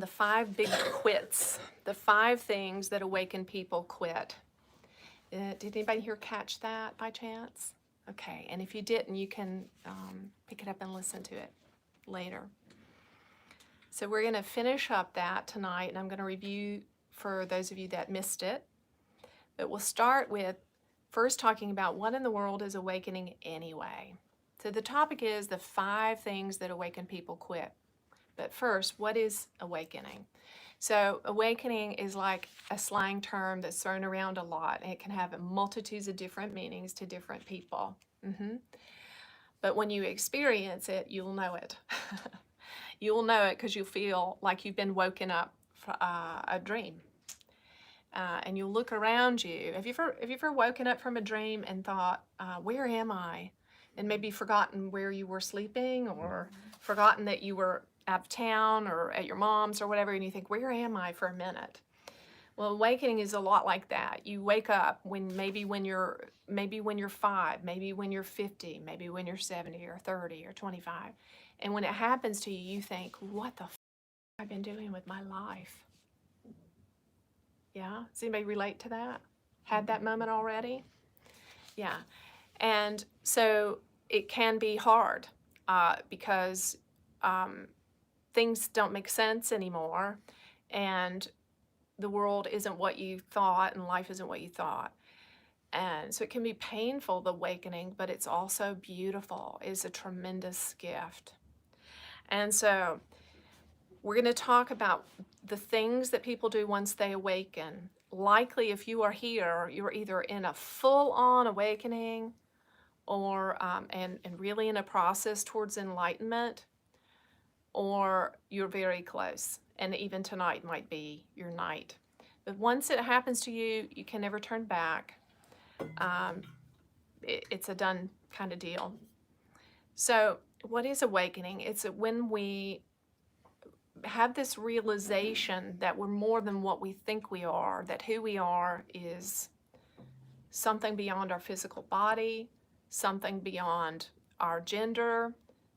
the 5 big quits, the 5 things that awakened people quit. Did anybody here catch that by chance? Okay, and if you didn't, you can pick it up and listen to it later. So we're going to finish up that tonight, and I'm going to review for those of you that missed it. But we'll start with first talking about what in the world is awakening anyway. So the topic is the 5 things that awaken people quit. But first, what is awakening? So awakening is like a slang term that's thrown around a lot. It can have multitudes of different meanings to different people. But when you experience it, you'll know it. You'll know it because you'll feel like you've been woken up from a dream. And you'll look around you. Have you ever woken up from a dream and thought, where am I? And maybe forgotten where you were sleeping, or forgotten that you were out of town or at your mom's or whatever, and you think, where am I for a minute? Well, awakening is a lot like that. You wake up when you're 5, maybe when you're 50, maybe when you're 70 or 30 or 25. And when it happens to you, you think, what the f have I been doing with my life? Yeah? Does anybody relate to that? Had that moment already? Yeah. And so it can be hard because things don't make sense anymore, and the world isn't what you thought, and life isn't what you thought. And so it can be painful, the awakening, but it's also beautiful. It's a tremendous gift. And so we're going to talk about the things that people do once they awaken. Likely, if you are here, you're either in a full-on awakening or and really in a process towards enlightenment, or you're very close. And even tonight might be your night. But once it happens to you, you can never turn back. It's a done kind of deal. So what is awakening? It's when we have this realization that we're more than what we think we are, that who we are is something beyond our physical body, something beyond our gender,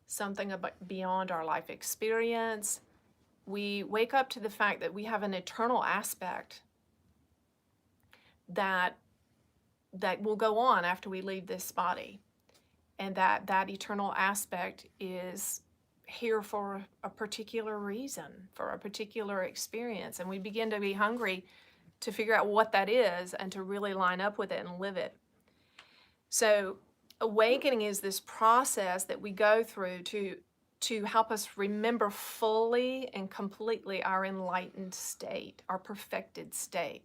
something beyond our life experience. We wake up to the fact that we have an eternal aspect that will go on after we leave this body, and that eternal aspect is here for a particular reason, for a particular experience, and we begin to be hungry to figure out what that is and to really line up with it and live it. So awakening is this process that we go through to help us remember fully and completely our enlightened state, our perfected state,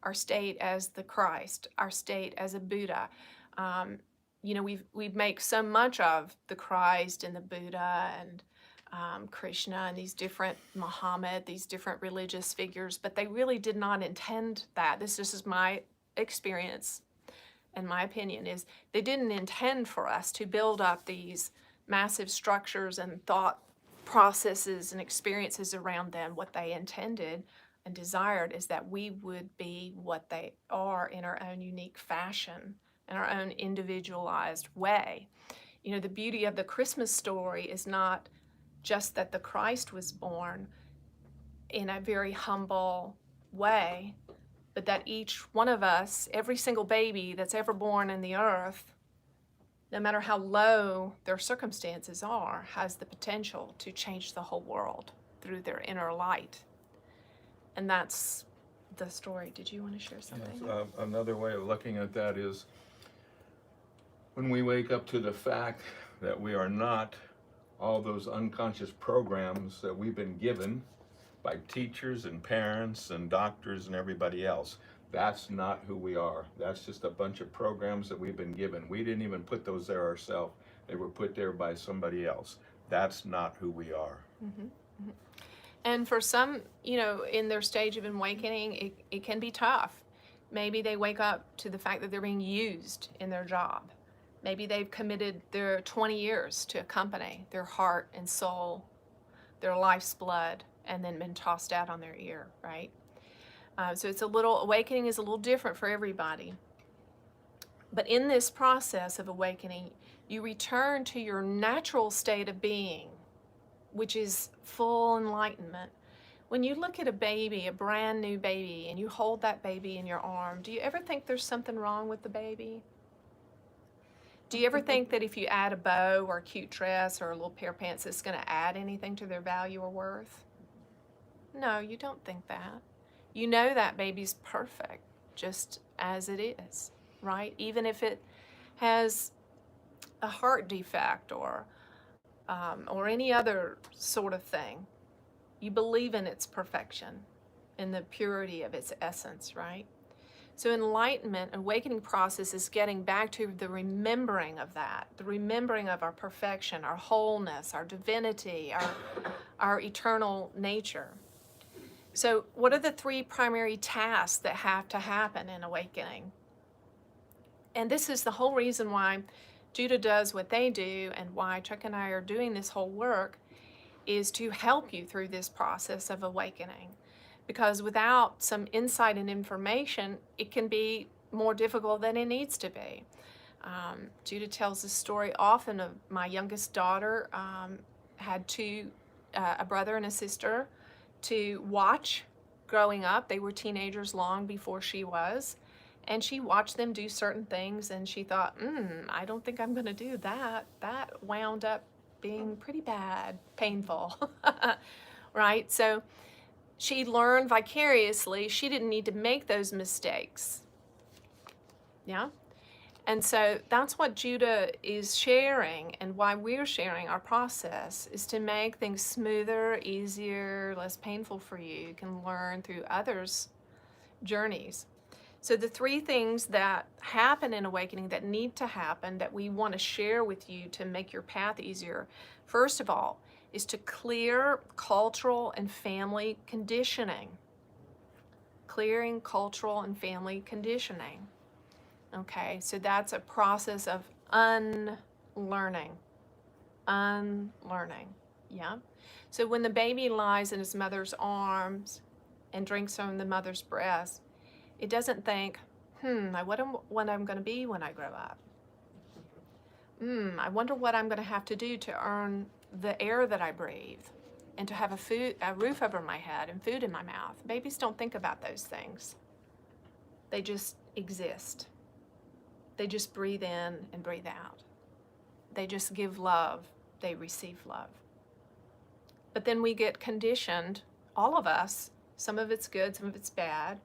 our state as the Christ, our state as a Buddha. We make so much of the Christ and the Buddha and Krishna and these different Muhammad, these different religious figures, but they really did not intend that. This is my experience and my opinion, is they didn't intend for us to build up these massive structures and thought processes and experiences around them. What they intended and desired is that we would be what they are in our own unique fashion, in our own individualized way. The beauty of the Christmas story is not just that the Christ was born in a very humble way, but that each one of us, every single baby that's ever born in the earth, no matter how low their circumstances are, has the potential to change the whole world through their inner light. And that's the story. Did you want to share something? Yes, another way of looking at that is when we wake up to the fact that we are not all those unconscious programs that we've been given by teachers and parents and doctors and everybody else. That's not who we are. That's just a bunch of programs that we've been given. We didn't even put those there ourselves. They were put there by somebody else. That's not who we are. Mm-hmm. Mm-hmm. And for some, in their stage of awakening, it can be tough. Maybe they wake up to the fact that they're being used in their job. Maybe they've committed their 20 years to a company, their heart and soul, their life's blood, and then been tossed out on their ear, right? So awakening is a little different for everybody. But in this process of awakening, you return to your natural state of being, which is full enlightenment, When you look at a baby, a brand new baby, and you hold that baby in your arm, do you ever think there's something wrong with the baby? Do you ever think that if you add a bow or a cute dress or a little pair of pants, it's going to add anything to their value or worth? No, you don't think that. You know that baby's perfect just as it is, right? Even if it has a heart defect or any other sort of thing, you believe in its perfection, in the purity of its essence, right? So enlightenment, awakening process is getting back to the remembering of that, the remembering of our perfection, our wholeness, our divinity, our eternal nature. So what are the three primary tasks that have to happen in awakening? And this is the whole reason why Judah does what they do and why Chuck and I are doing this whole work, is to help you through this process of awakening. Because without some insight and information, it can be more difficult than it needs to be. Judah tells this story often of my youngest daughter had a brother and a sister to watch growing up. They were teenagers long before she was. And she watched them do certain things and she thought, I don't think I'm going to do that. That wound up being pretty bad, painful, right? So she learned vicariously she didn't need to make those mistakes. Yeah? And so that's what Judah is sharing, and why we're sharing our process is to make things smoother, easier, less painful for you. You can learn through others' journeys. So the three things that happen in awakening that need to happen that we want to share with you to make your path easier, first of all, is to clear cultural and family conditioning. Clearing cultural and family conditioning. Okay, so that's a process of unlearning. Unlearning, yeah? So when the baby lies in his mother's arms and drinks from the mother's breast, it doesn't think, I wonder what I'm going to be when I grow up. I wonder what I'm going to have to do to earn the air that I breathe and to have a roof over my head and food in my mouth. Babies don't think about those things. They just exist. They just breathe in and breathe out. They just give love. They receive love. But then we get conditioned, all of us. Some of it's good, some of it's bad.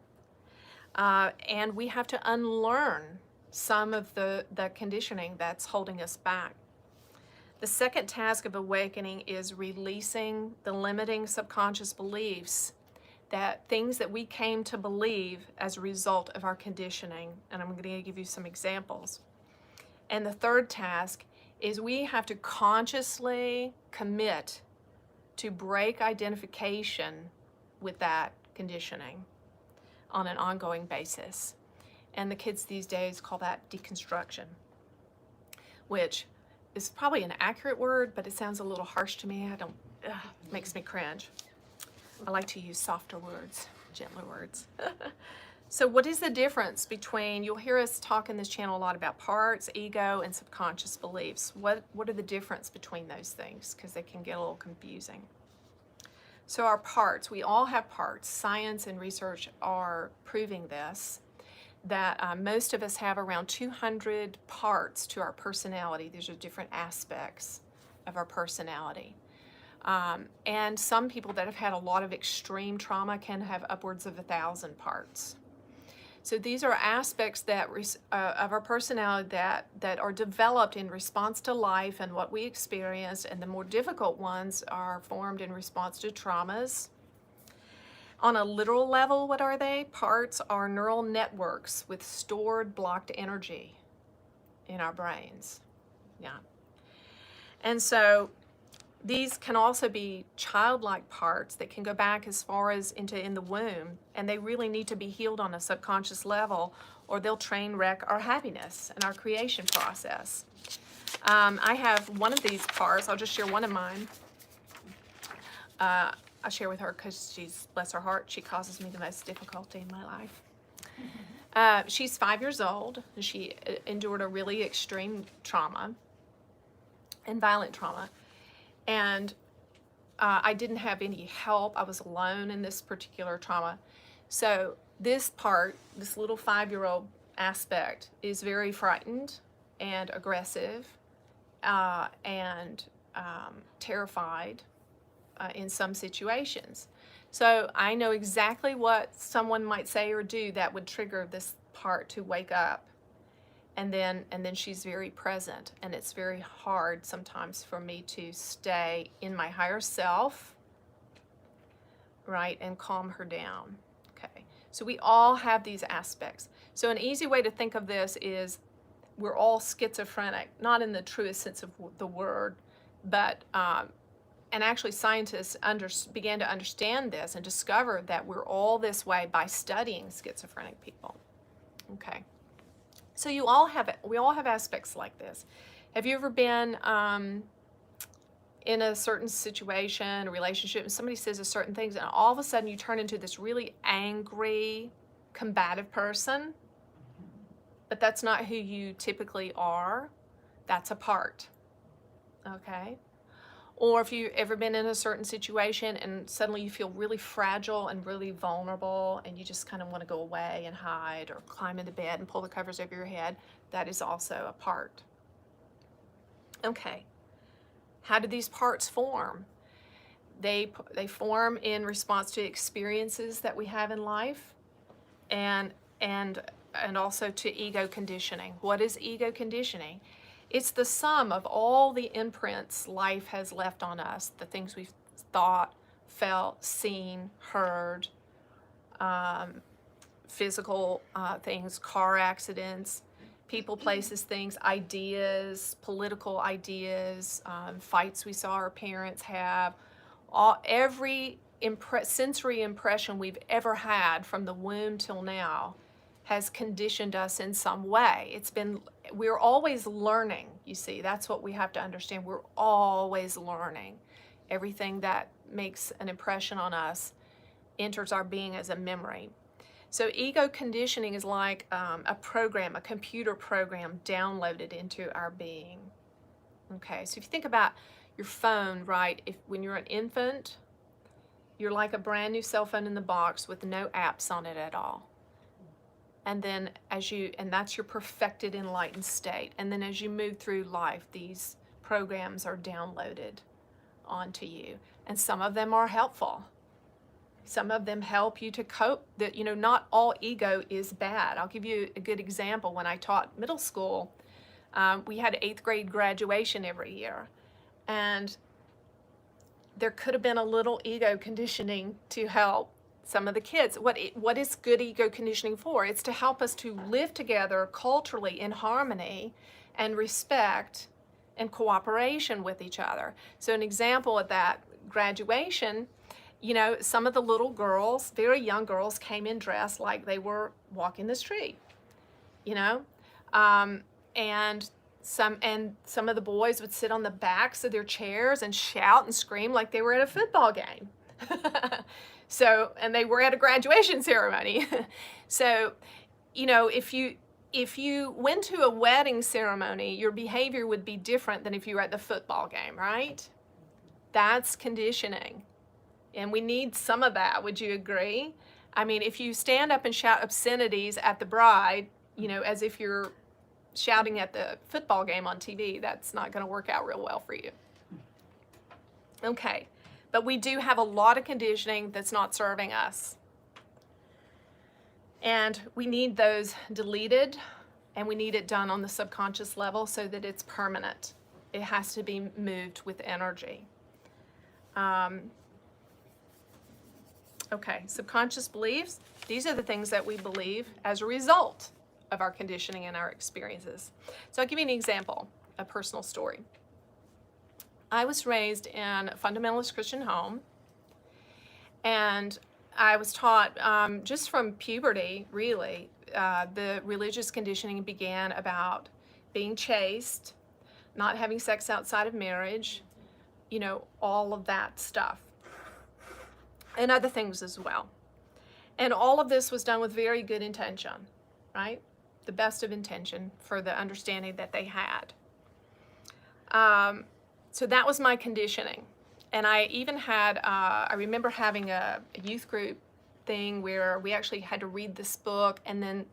And we have to unlearn some of the conditioning that's holding us back. The second task of awakening is releasing the limiting subconscious beliefs, that things that we came to believe as a result of our conditioning. And I'm going to give you some examples. And the third task is we have to consciously commit to break identification with that conditioning on an ongoing basis. And the kids these days call that deconstruction, which is probably an accurate word, but it sounds a little harsh to me. It makes me cringe. I like to use softer words, gentler words. So what is the difference between, you'll hear us talk in this channel a lot about parts, ego, and subconscious beliefs. What are the difference between those things? Because they can get a little confusing. So our parts, we all have parts. Science and research are proving this, that most of us have around 200 parts to our personality. These are different aspects of our personality. And some people that have had a lot of extreme trauma can have upwards of 1,000 parts. So these are aspects that of our personality that are developed in response to life and what we experienced, and the more difficult ones are formed in response to traumas. On a literal level, what are they? Parts are neural networks with stored blocked energy in our brains. Yeah. And so these can also be childlike parts that can go back as far as in the womb, and they really need to be healed on a subconscious level, or they'll train wreck our happiness and our creation process. I have one of these parts. I'll just share one of mine. I share with her because she's, bless her heart, she causes me the most difficulty in my life. She's 5 years old, and she endured a really extreme trauma and violent trauma. And I didn't have any help. I was alone in this particular trauma. So this part, this little 5-year-old aspect, is very frightened and aggressive and terrified in some situations. So I know exactly what someone might say or do that would trigger this part to wake up. And then she's very present, and it's very hard sometimes for me to stay in my higher self, right, and calm her down. Okay, so we all have these aspects. So an easy way to think of this is we're all schizophrenic, not in the truest sense of the word, but and actually scientists began to understand this and discover that we're all this way by studying schizophrenic people. Okay. So we all have aspects like this. Have you ever been in a certain situation, a relationship, and somebody says a certain things, and all of a sudden you turn into this really angry, combative person, but that's not who you typically are? That's a part, okay? Or if you've ever been in a certain situation and suddenly you feel really fragile and really vulnerable and you just kind of want to go away and hide or climb into bed and pull the covers over your head, that is also a part. Okay, how do these parts form? They form in response to experiences that we have in life and also to ego conditioning. What is ego conditioning? It's the sum of all the imprints life has left on us, the things we've thought, felt, seen, heard, physical things, car accidents, people, places, things, ideas, political ideas, fights we saw our parents have, every sensory impression we've ever had from the womb till now has conditioned us in some way. We're always learning, you see. That's what we have to understand. We're always learning. Everything that makes an impression on us enters our being as a memory. So ego conditioning is like a program, a computer program downloaded into our being. Okay, so if you think about your phone, right, when you're an infant, you're like a brand new cell phone in the box with no apps on it at all. And then and that's your perfected enlightened state. And then as you move through life, these programs are downloaded onto you. And some of them are helpful. Some of them help you to cope. That, not all ego is bad. I'll give you a good example. When I taught middle school, we had 8th grade graduation every year. And there could have been a little ego conditioning to help some of the kids. What is good ego conditioning for? It's to help us to live together culturally in harmony and respect and cooperation with each other. So an example of that graduation, some of the little girls, very young girls, came in dressed like they were walking the street, and some of the boys would sit on the backs of their chairs and shout and scream like they were at a football game. So, and they were at a graduation ceremony. So, if you went to a wedding ceremony, your behavior would be different than if you were at the football game, right? That's conditioning. And we need some of that, would you agree? I mean, if you stand up and shout obscenities at the bride, as if you're shouting at the football game on TV, that's not going to work out real well for you. Okay. But we do have a lot of conditioning that's not serving us. And we need those deleted, and we need it done on the subconscious level so that it's permanent. It has to be moved with energy. Okay, subconscious beliefs. These are the things that we believe as a result of our conditioning and our experiences. So I'll give you an example, a personal story. I was raised in a fundamentalist Christian home, and I was taught just from puberty, really, the religious conditioning began about being chaste, not having sex outside of marriage, all of that stuff, and other things as well. And all of this was done with very good intention, right? The best of intention for the understanding that they had. So that was my conditioning. And I even had, I remember having a youth group thing where we actually had to read this book, and then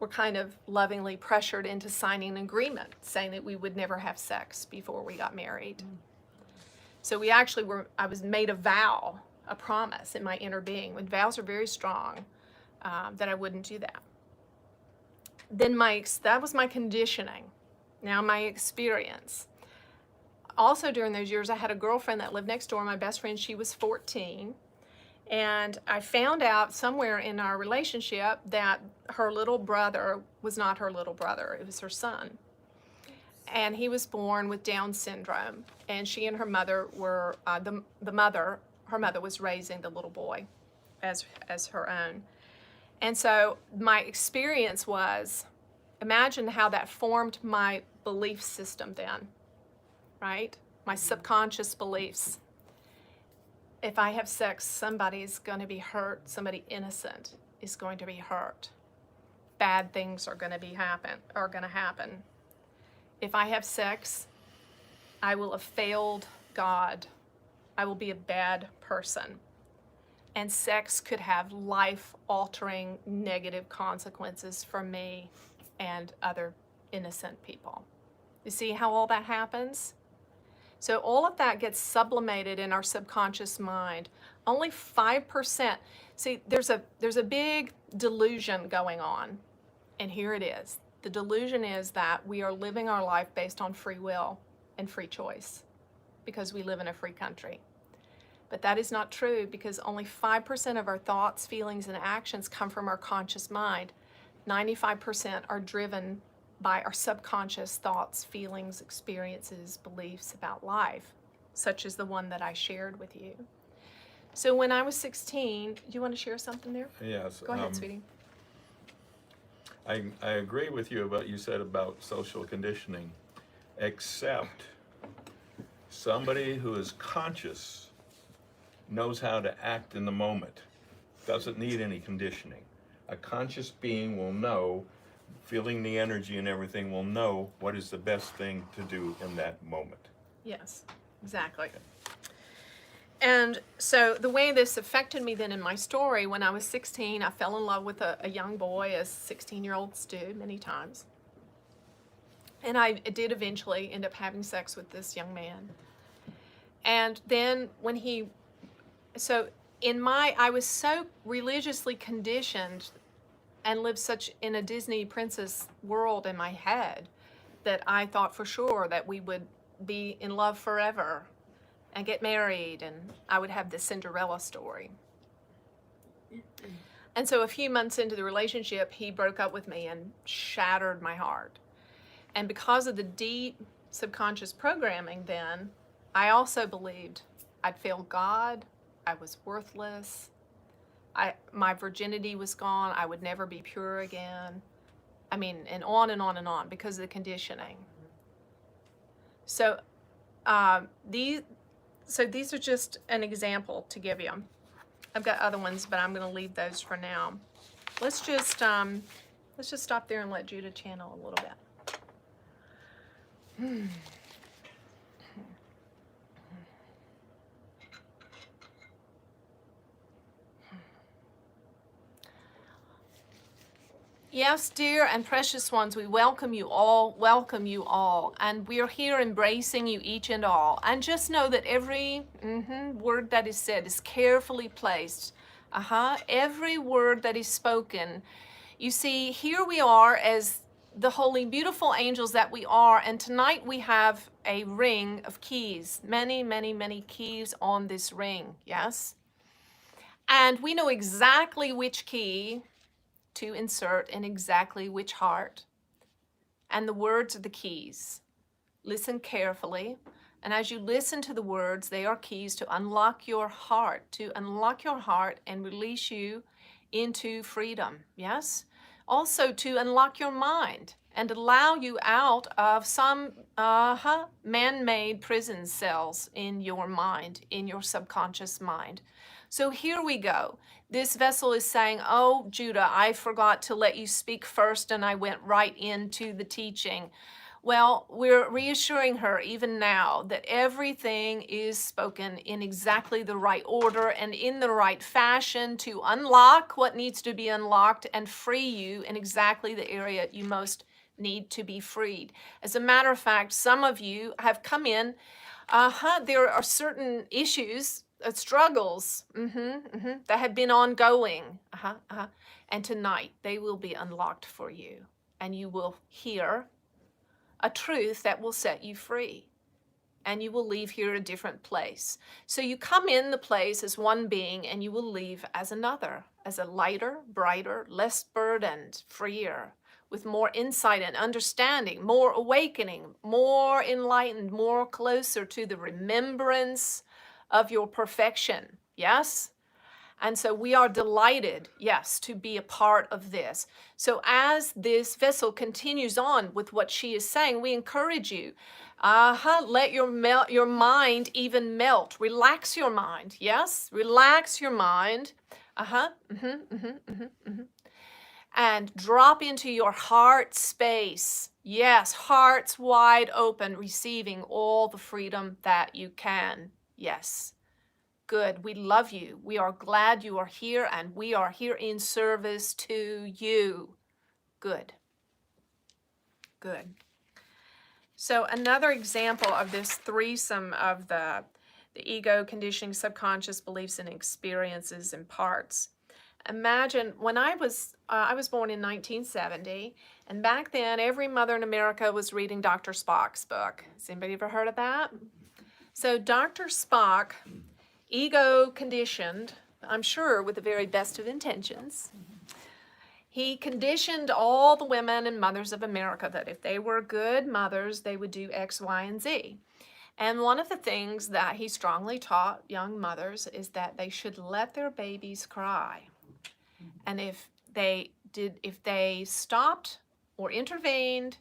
were kind of lovingly pressured into signing an agreement saying that we would never have sex before we got married. So we actually were, I was made a vow, a promise in my inner being, when vows are very strong, that I wouldn't do that. Then that was my conditioning. Now my experience. Also during those years, I had a girlfriend that lived next door, my best friend. She was 14. And I found out somewhere in our relationship that her little brother was not her little brother, it was her son. And he was born with Down syndrome. And she and her mother were, her mother was raising the little boy as her own. And so my experience was, imagine how that formed my belief system then, right? My subconscious beliefs. If I have sex, somebody's going to be hurt. Somebody innocent is going to be hurt. Bad things are going to happen. If I have sex, I will have failed God. I will be a bad person. And sex could have life-altering negative consequences for me and other innocent people. You see how all that happens? So all of that gets sublimated in our subconscious mind. Only 5%. See, there's a big delusion going on, and here it is. The delusion is that we are living our life based on free will and free choice because we live in a free country. But that is not true, because only 5% of our thoughts, feelings, and actions come from our conscious mind. 95% are driven by our subconscious thoughts, feelings, experiences, beliefs about life, such as the one that I shared with you. So when I was 16, do you want to share something there? Yes. Go ahead, sweetie. I agree with you about you said about social conditioning, except somebody who is conscious knows how to act in the moment, doesn't need any conditioning. A conscious being will know, feeling the energy and everything, will know what is the best thing to do in that moment. Yes, exactly. Okay. And so the way this affected me then in my story, when I was 16, I fell in love with a young boy, as 16-year-olds do many times. And I did eventually end up having sex with this young man. And then when I was so religiously conditioned and lived such in a Disney princess world in my head that I thought for sure that we would be in love forever and get married, and I would have this Cinderella story. And so a few months into the relationship, he broke up with me and shattered my heart. And because of the deep subconscious programming then, I also believed I'd failed God, I was worthless, my virginity was gone, I would never be pure again. I mean, and on and on and on, because of the conditioning. So these are just an example to give you. I've got other ones, but I'm going to leave those for now. Let's just stop there and let Judah channel a little bit. Yes, dear and precious ones, we welcome you all, and we are here embracing you each and all. And just know that every word that is said is carefully placed. Every word that is spoken. You see, here we are as the holy, beautiful angels that we are, and tonight we have a ring of keys, many, many, many keys on this ring, yes? And we know exactly which key to insert in exactly which heart. And the words are the keys. Listen carefully. And as you listen to the words, they are keys to unlock your heart, and release you into freedom, yes? Also to unlock your mind and allow you out of some man-made prison cells in your mind, in your subconscious mind. So here we go. This vessel is saying, oh, Judah, I forgot to let you speak first and I went right into the teaching. Well, we're reassuring her even now that everything is spoken in exactly the right order and in the right fashion to unlock what needs to be unlocked and free you in exactly the area you most need to be freed. As a matter of fact, some of you have come in, there are certain issues, struggles that have been ongoing. And tonight they will be unlocked for you, and you will hear a truth that will set you free, and you will leave here a different place. So you come in the place as one being, and you will leave as another, as a lighter, brighter, less burdened, freer, with more insight and understanding, more awakening, more enlightened, more closer to the remembrance of your perfection. Yes? And so we are delighted, yes, to be a part of this. So as this vessel continues on with what she is saying, we encourage you, let your mind even melt. Relax your mind, yes? Relax your mind. And drop into your heart space. Yes, hearts wide open, receiving all the freedom that you can. Yes. Good. We love you. We are glad you are here, and we are here in service to you. Good. Good. So another example of this threesome of the ego, conditioning, subconscious beliefs and experiences and parts. Imagine when I was born in 1970, and back then every mother in America was reading Dr. Spock's book. Has anybody ever heard of that? So Dr. Spock, ego conditioned, I'm sure with the very best of intentions, he conditioned all the women and mothers of America that if they were good mothers, they would do X, Y, and Z. And one of the things that he strongly taught young mothers is that they should let their babies cry. And if they stopped or intervened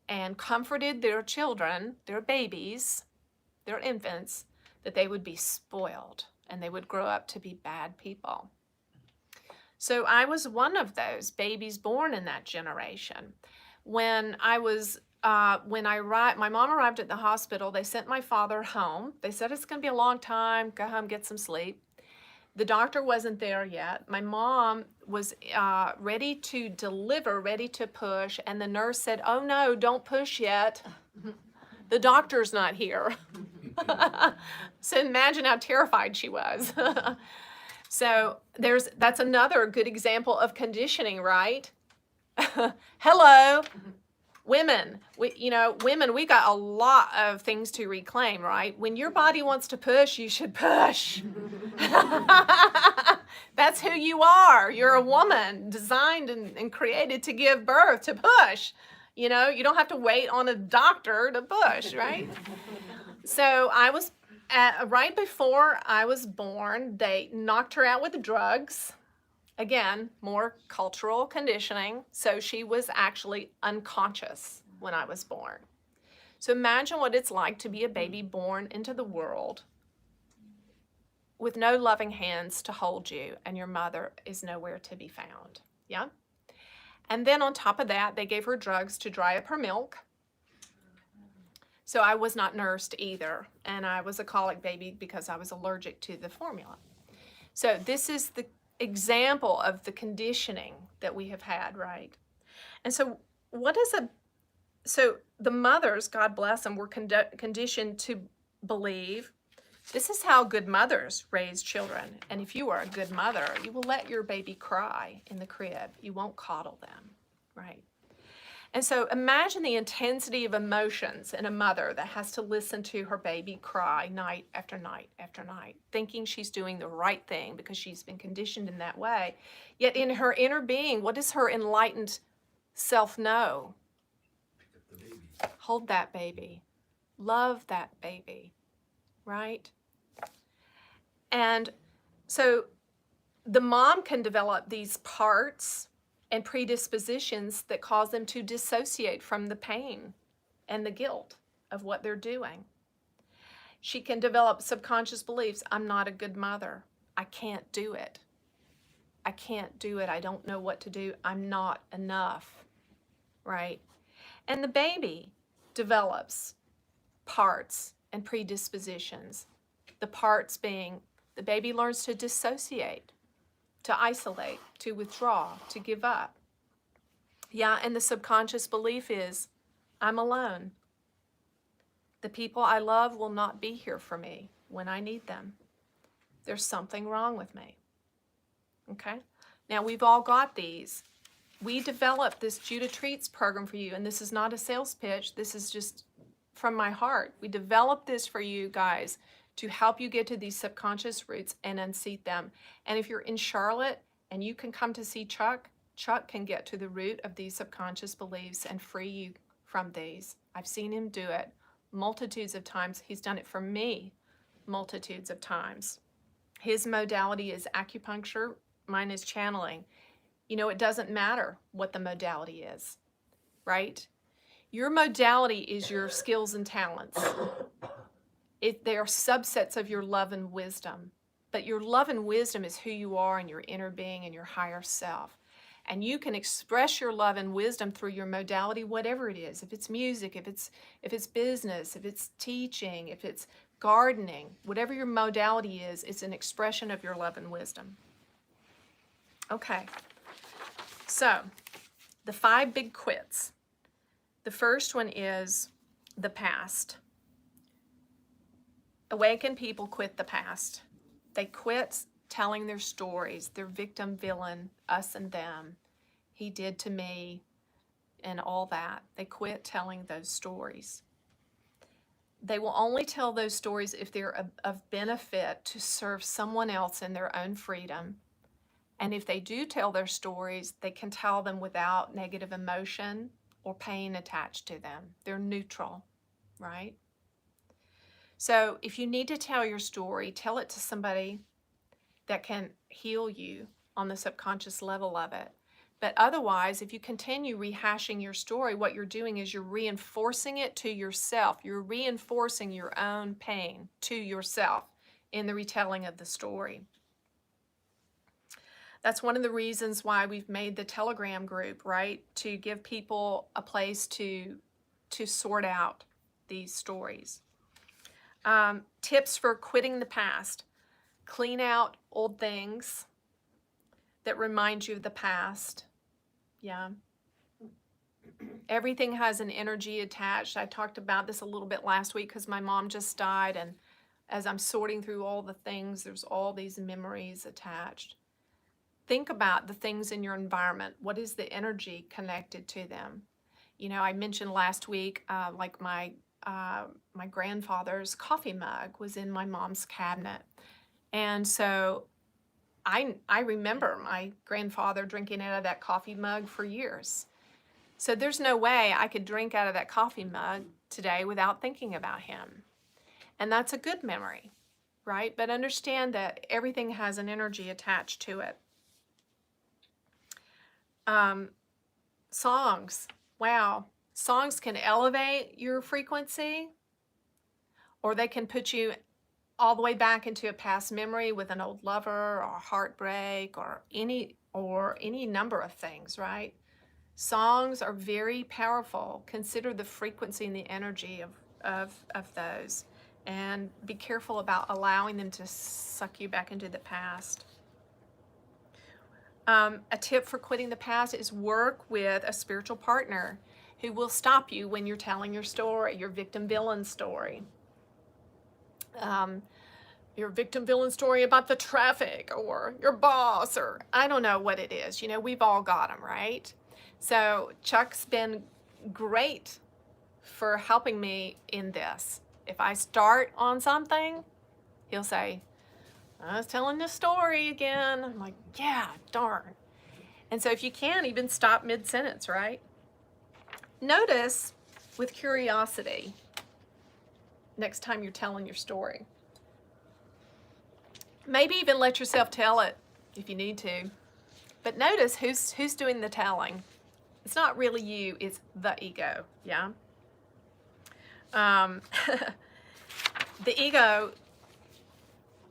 and comforted their children, their babies, their infants, that they would be spoiled and they would grow up to be bad people. So I was one of those babies born in that generation. When I was my mom arrived at the hospital, they sent my father home. They said it's going to be a long time, go home, get some sleep. The doctor wasn't there yet. My mom was ready to deliver, ready to push, and the nurse said, "Oh no, don't push yet. The doctor's not here." So imagine how terrified she was. So that's another good example of conditioning, right? Hello, women. We got a lot of things to reclaim, right? When your body wants to push, you should push. That's who you are. You're a woman designed and created to give birth, to push. You don't have to wait on a doctor to push, right? So I was right before I was born, they knocked her out with drugs. Again, more cultural conditioning. So she was actually unconscious when I was born. So imagine what it's like to be a baby born into the world with no loving hands to hold you, and your mother is nowhere to be found. Yeah? And then on top of that, they gave her drugs to dry up her milk. So I was not nursed either, and I was a colic baby because I was allergic to the formula. So this is the example of the conditioning that we have had, right? And so so the mothers, God bless them, were conditioned to believe this is how good mothers raise children. And if you are a good mother, you will let your baby cry in the crib. You won't coddle them, right? And so imagine the intensity of emotions in a mother that has to listen to her baby cry night after night after night, thinking she's doing the right thing because she's been conditioned in that way. Yet in her inner being, what does her enlightened self know? Hold that baby. Love that baby, right? And so the mom can develop these parts and predispositions that cause them to dissociate from the pain and the guilt of what they're doing. She can develop subconscious beliefs. I'm not a good mother. I can't do it. I can't do it. I don't know what to do. I'm not enough, right? And the baby develops parts and predispositions. The parts being the baby learns to dissociate, to isolate, to withdraw, to give up. Yeah, and the subconscious belief is, I'm alone. The people I love will not be here for me when I need them. There's something wrong with me. Okay? Now, we've all got these. We developed this Judah Treats program for you, and this is not a sales pitch. This is just from my heart. We developed this for you guys to help you get to these subconscious roots and unseat them. And if you're in Charlotte and you can come to see Chuck, Chuck can get to the root of these subconscious beliefs and free you from these. I've seen him do it multitudes of times. He's done it for me multitudes of times. His modality is acupuncture. Mine is channeling. You know, it doesn't matter what the modality is, right? Your modality is your skills and talents. They are subsets of your love and wisdom. But your love and wisdom is who you are and your inner being and your higher self. And you can express your love and wisdom through your modality, whatever it is. If it's music, if it's business, if it's teaching, if it's gardening, whatever your modality is, it's an expression of your love and wisdom. Okay. So, the 5 big quits. The first one is the past. Awakened people quit the past. They quit telling their stories, their victim, villain, us and them, he did to me, and all that. They quit telling those stories. They will only tell those stories if they're of benefit to serve someone else in their own freedom. And if they do tell their stories, they can tell them without negative emotion or pain attached to them. They're neutral, right? So if you need to tell your story, tell it to somebody that can heal you on the subconscious level of it. But otherwise, if you continue rehashing your story, what you're doing is you're reinforcing it to yourself. You're reinforcing your own pain to yourself in the retelling of the story. That's one of the reasons why we've made the Telegram group, right? To give people a place to sort out these stories. Tips for quitting the past. Clean out old things that remind you of the past. Yeah. Everything has an energy attached. I talked about this a little bit last week because my mom just died, and as I'm sorting through all the things, there's all these memories attached. Think about the things in your environment. What is the energy connected to them? You know, I mentioned last week, like my grandfather's coffee mug was in my mom's cabinet. And so I remember my grandfather drinking out of that coffee mug for years. So there's no way I could drink out of that coffee mug today without thinking about him. And that's a good memory, right? But understand that everything has an energy attached to it. Songs. Wow. Songs can elevate your frequency, or they can put you all the way back into a past memory with an old lover or heartbreak or any number of things, right? Songs are very powerful. Consider the frequency and the energy of those, and be careful about allowing them to suck you back into the past. A tip for quitting the past is work with a spiritual partner who will stop you when you're telling your story, your victim-villain story. Your victim-villain story about the traffic or your boss, or I don't know what it is. You know, we've all got them, right? So Chuck's been great for helping me in this. If I start on something, he'll say, I was telling this story again. I'm like, yeah, darn. And so if you can, even stop mid-sentence, right? Notice with curiosity next time you're telling your story. Maybe even let yourself tell it if you need to. But notice who's doing the telling. It's not really you, it's the ego, yeah? The ego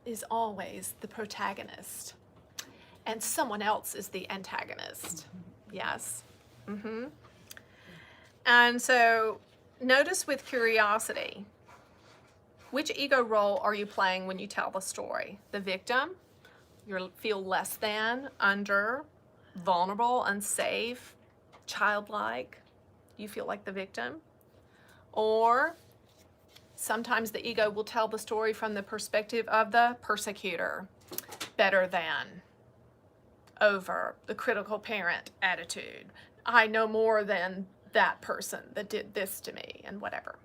is always the protagonist, and someone else is the antagonist. Yes. And so notice with curiosity, which ego role are you playing when you tell the story? The victim? You feel less than, under, vulnerable, unsafe, childlike. You feel like the victim. Or sometimes the ego will tell the story from the perspective of the persecutor, better than, over, the critical parent attitude. I know more than that person that did this to me, and whatever.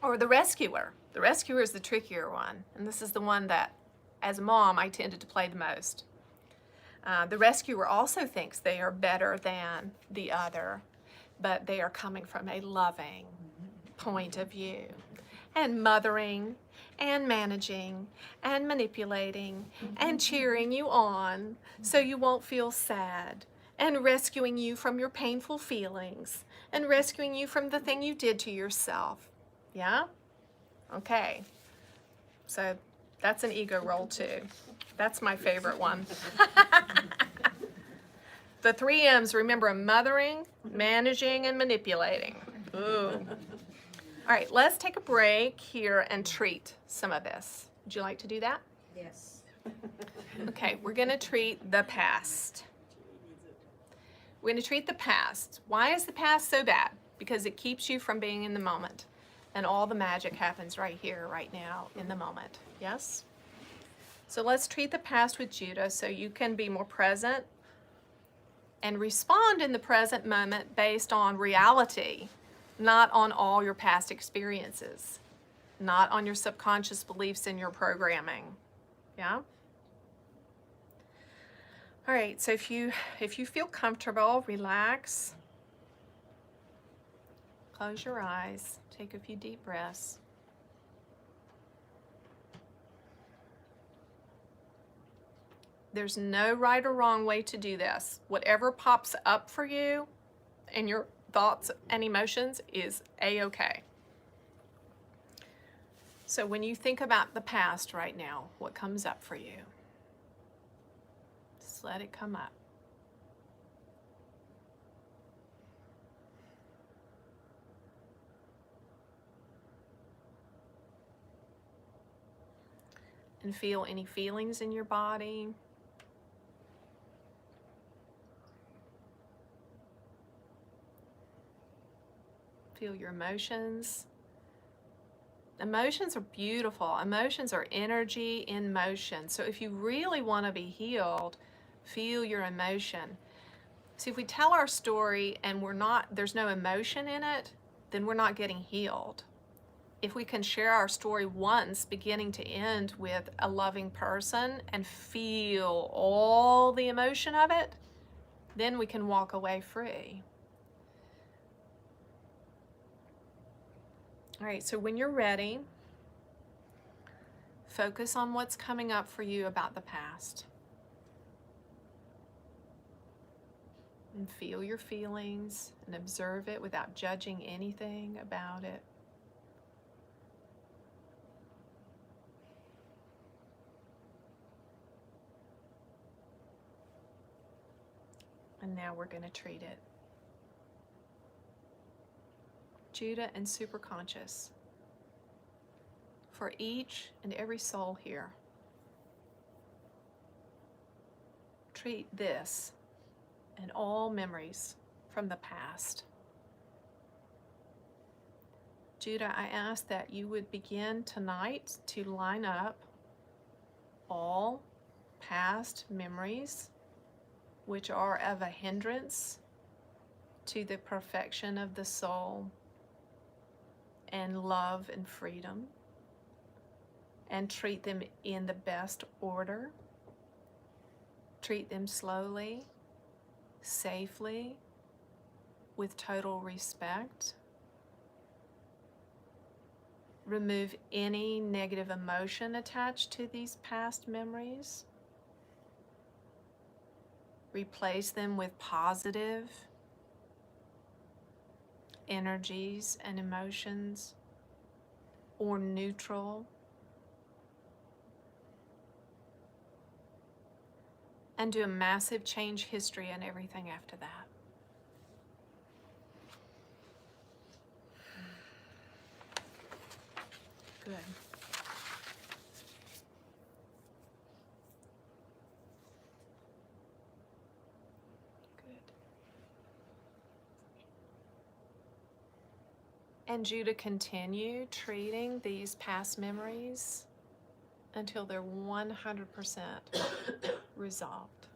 Or the rescuer. The rescuer is the trickier one, and this is the one that, as a mom, I tended to play the most. The rescuer also thinks they are better than the other, but they are coming from a loving point of view, and mothering, and managing, and manipulating, and cheering you on so you won't feel sad, and rescuing you from your painful feelings, and rescuing you from the thing you did to yourself. Yeah? Okay. So that's an ego role too. That's my favorite one. The 3 M's, remember: mothering, managing, and manipulating. Ooh. All right, let's take a break here and treat some of this. Would you like to do that? Yes. Okay, we're going to treat the past. We're going to treat the past. Why is the past so bad? Because it keeps you from being in the moment. And all the magic happens right here, right now, in the moment. Yes? So let's treat the past with Judah so you can be more present and respond in the present moment based on reality, not on all your past experiences, not on your subconscious beliefs and your programming. Yeah? All right, so if you feel comfortable, relax. Close your eyes. Take a few deep breaths. There's no right or wrong way to do this. Whatever pops up for you in your thoughts and emotions is a-okay. So when you think about the past right now, what comes up for you? Just let it come up. And feel any feelings in your body. Feel your emotions. Emotions are beautiful. Emotions are energy in motion. So if you really want to be healed, feel your emotion. See, if we tell our story and there's no emotion in it, then we're not getting healed. If we can share our story once, beginning to end, with a loving person and feel all the emotion of it, then we can walk away free. All right, so when you're ready, focus on what's coming up for you about the past. And feel your feelings and observe it without judging anything about it. And now we're going to treat it. Judah and superconscious. For each and every soul here, treat this and all memories from the past. Judah, I ask that you would begin tonight to line up all past memories which are of a hindrance to the perfection of the soul and love and freedom, and treat them in the best order. Treat them slowly, safely, with total respect. Remove any negative emotion attached to these past memories. Replace them with positive energies and emotions, or neutral. And do a massive change history and everything after that. Good. And you to continue treating these past memories until they're 100% resolved.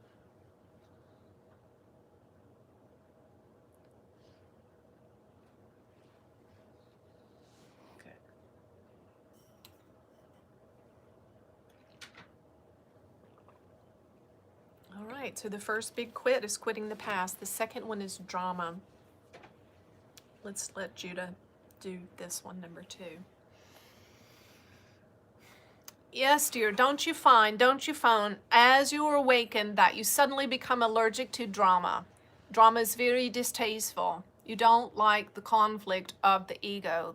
Good. All right, so the first big quit is quitting the past. The second one is drama. Let's let Judah do this one, number 2. Yes, dear, don't you find, as you awaken, that you suddenly become allergic to drama? Drama is very distasteful. You don't like the conflict of the ego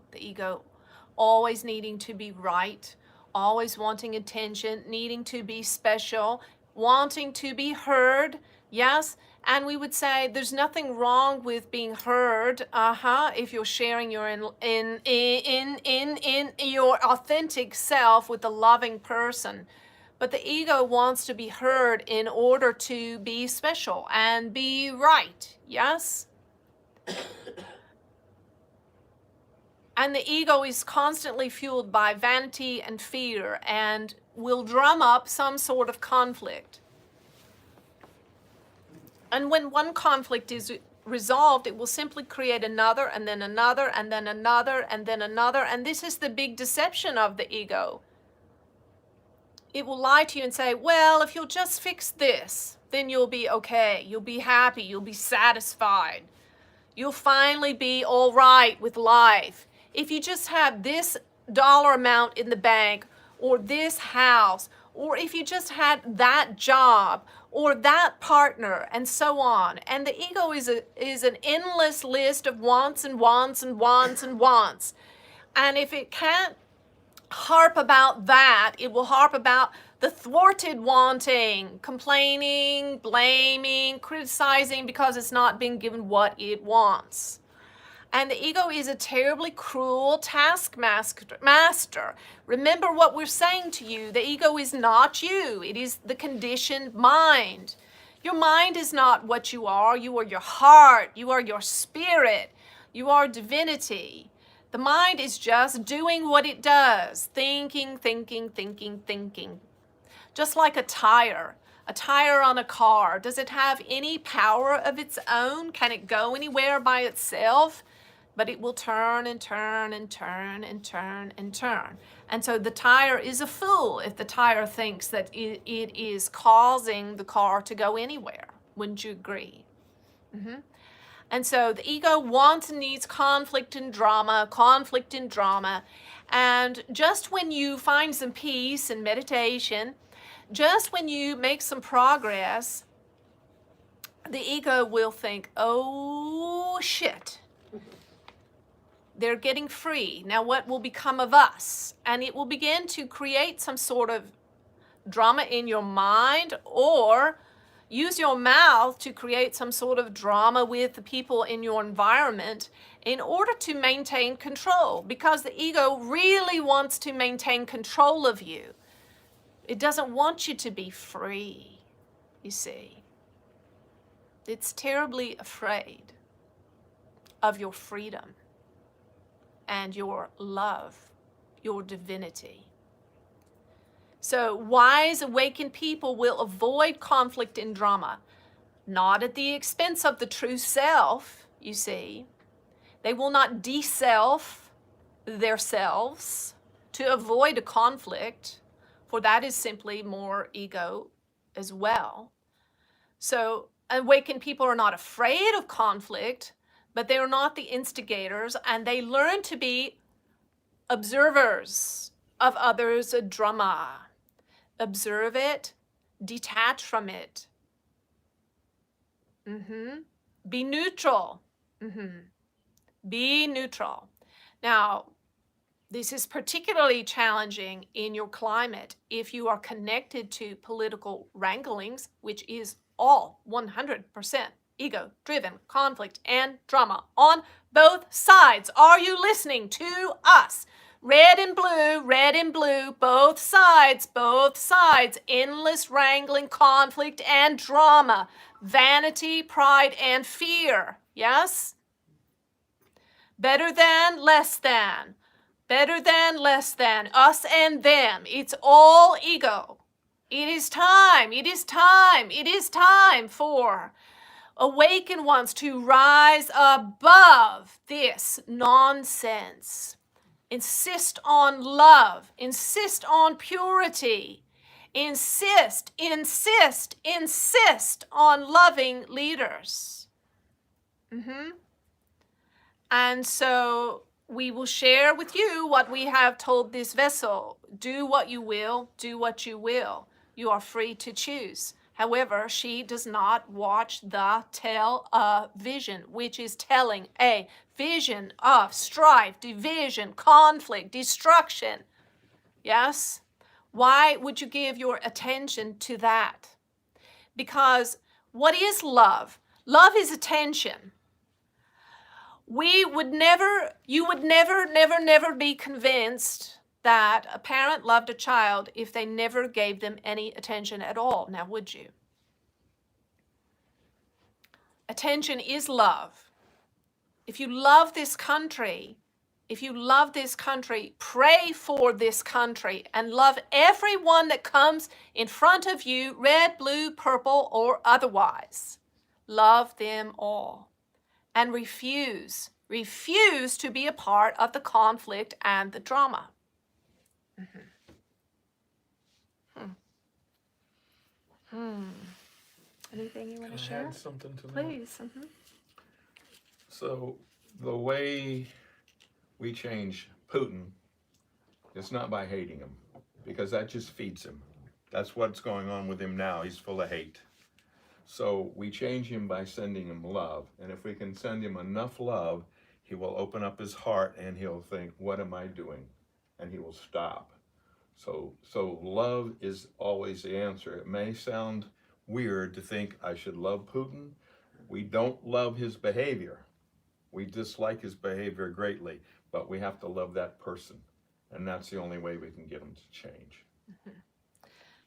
always needing to be right, always wanting attention, needing to be special, wanting to be heard. Yes, and we would say there's nothing wrong with being heard. If you're sharing your in your authentic self with a loving person. But the ego wants to be heard in order to be special and be right. Yes? And the ego is constantly fueled by vanity and fear and will drum up some sort of conflict. And when one conflict is resolved, it will simply create another, and then another, and then another, and then another. And this is the big deception of the ego. It will lie to you and say, well, if you'll just fix this, then you'll be okay. You'll be happy. You'll be satisfied. You'll finally be all right with life. If you just have this dollar amount in the bank, or this house, or if you just had that job, or that partner, and so on. And the ego is an endless list of wants and wants and wants and wants. And if it can't harp about that, it will harp about the thwarted wanting, complaining, blaming, criticizing because it's not being given what it wants. And the ego is a terribly cruel taskmaster. Remember what we're saying to you. The ego is not you. It is the conditioned mind. Your mind is not what you are. You are your heart. You are your spirit. You are divinity. The mind is just doing what it does. Thinking, thinking, thinking, thinking. Just like a tire on a car. Does it have any power of its own? Can it go anywhere by itself? But it will turn and turn and turn and turn and turn. And so the tire is a fool if the tire thinks that it is causing the car to go anywhere. Wouldn't you agree? Mm-hmm. And so the ego wants and needs conflict and drama. And just when you find some peace and meditation, just when you make some progress, the ego will think, oh shit. They're getting free. Now what will become of us? And it will begin to create some sort of drama in your mind, or use your mouth to create some sort of drama with the people in your environment in order to maintain control, because the ego really wants to maintain control of you. It doesn't want you to be free, you see. It's terribly afraid of your freedom and your love, your divinity. So wise, awakened people will avoid conflict and drama, not at the expense of the true self, you see. They will not de-self themselves to avoid a conflict, for that is simply more ego as well. So awakened people are not afraid of conflict, but they are not the instigators, and they learn to be observers of others' drama. Observe it, detach from it. Be neutral. Be neutral. Now, this is particularly challenging in your climate if you are connected to political wranglings, which is all 100% ego-driven conflict and drama on both sides. Are you listening to us? red and blue, both sides, endless wrangling, conflict, and drama, vanity, pride, and fear. Yes? Better than, less than. Better than, less than. Us and them. It's all ego. It is time for awakened ones to rise above this nonsense. Insist on love. Insist on purity. Insist on loving leaders. And so we will share with you what we have told this vessel. Do what you will, do what you will. You are free to choose. However, she does not watch the television, which is telling a vision of strife, division, conflict, destruction. Yes? Why would you give your attention to that? Because what is love? Love is attention. You would never be convinced that a parent loved a child if they never gave them any attention at all. Now, would you? Attention is love. If you love this country, pray for this country and love everyone that comes in front of you, red, blue, purple, or otherwise. Love them all. And refuse to be a part of the conflict and the drama. Anything you want to share? Add something to that? Please. So the way we change Putin, it's not by hating him, because that just feeds him. That's what's going on with him now. He's full of hate. So we change him by sending him love. And if we can send him enough love, he will open up his heart and he'll think, what am I doing? And he will stop. So love is always the answer. It may sound weird to think I should love Putin. We don't love his behavior. We dislike his behavior greatly, but we have to love that person. And that's the only way we can get him to change.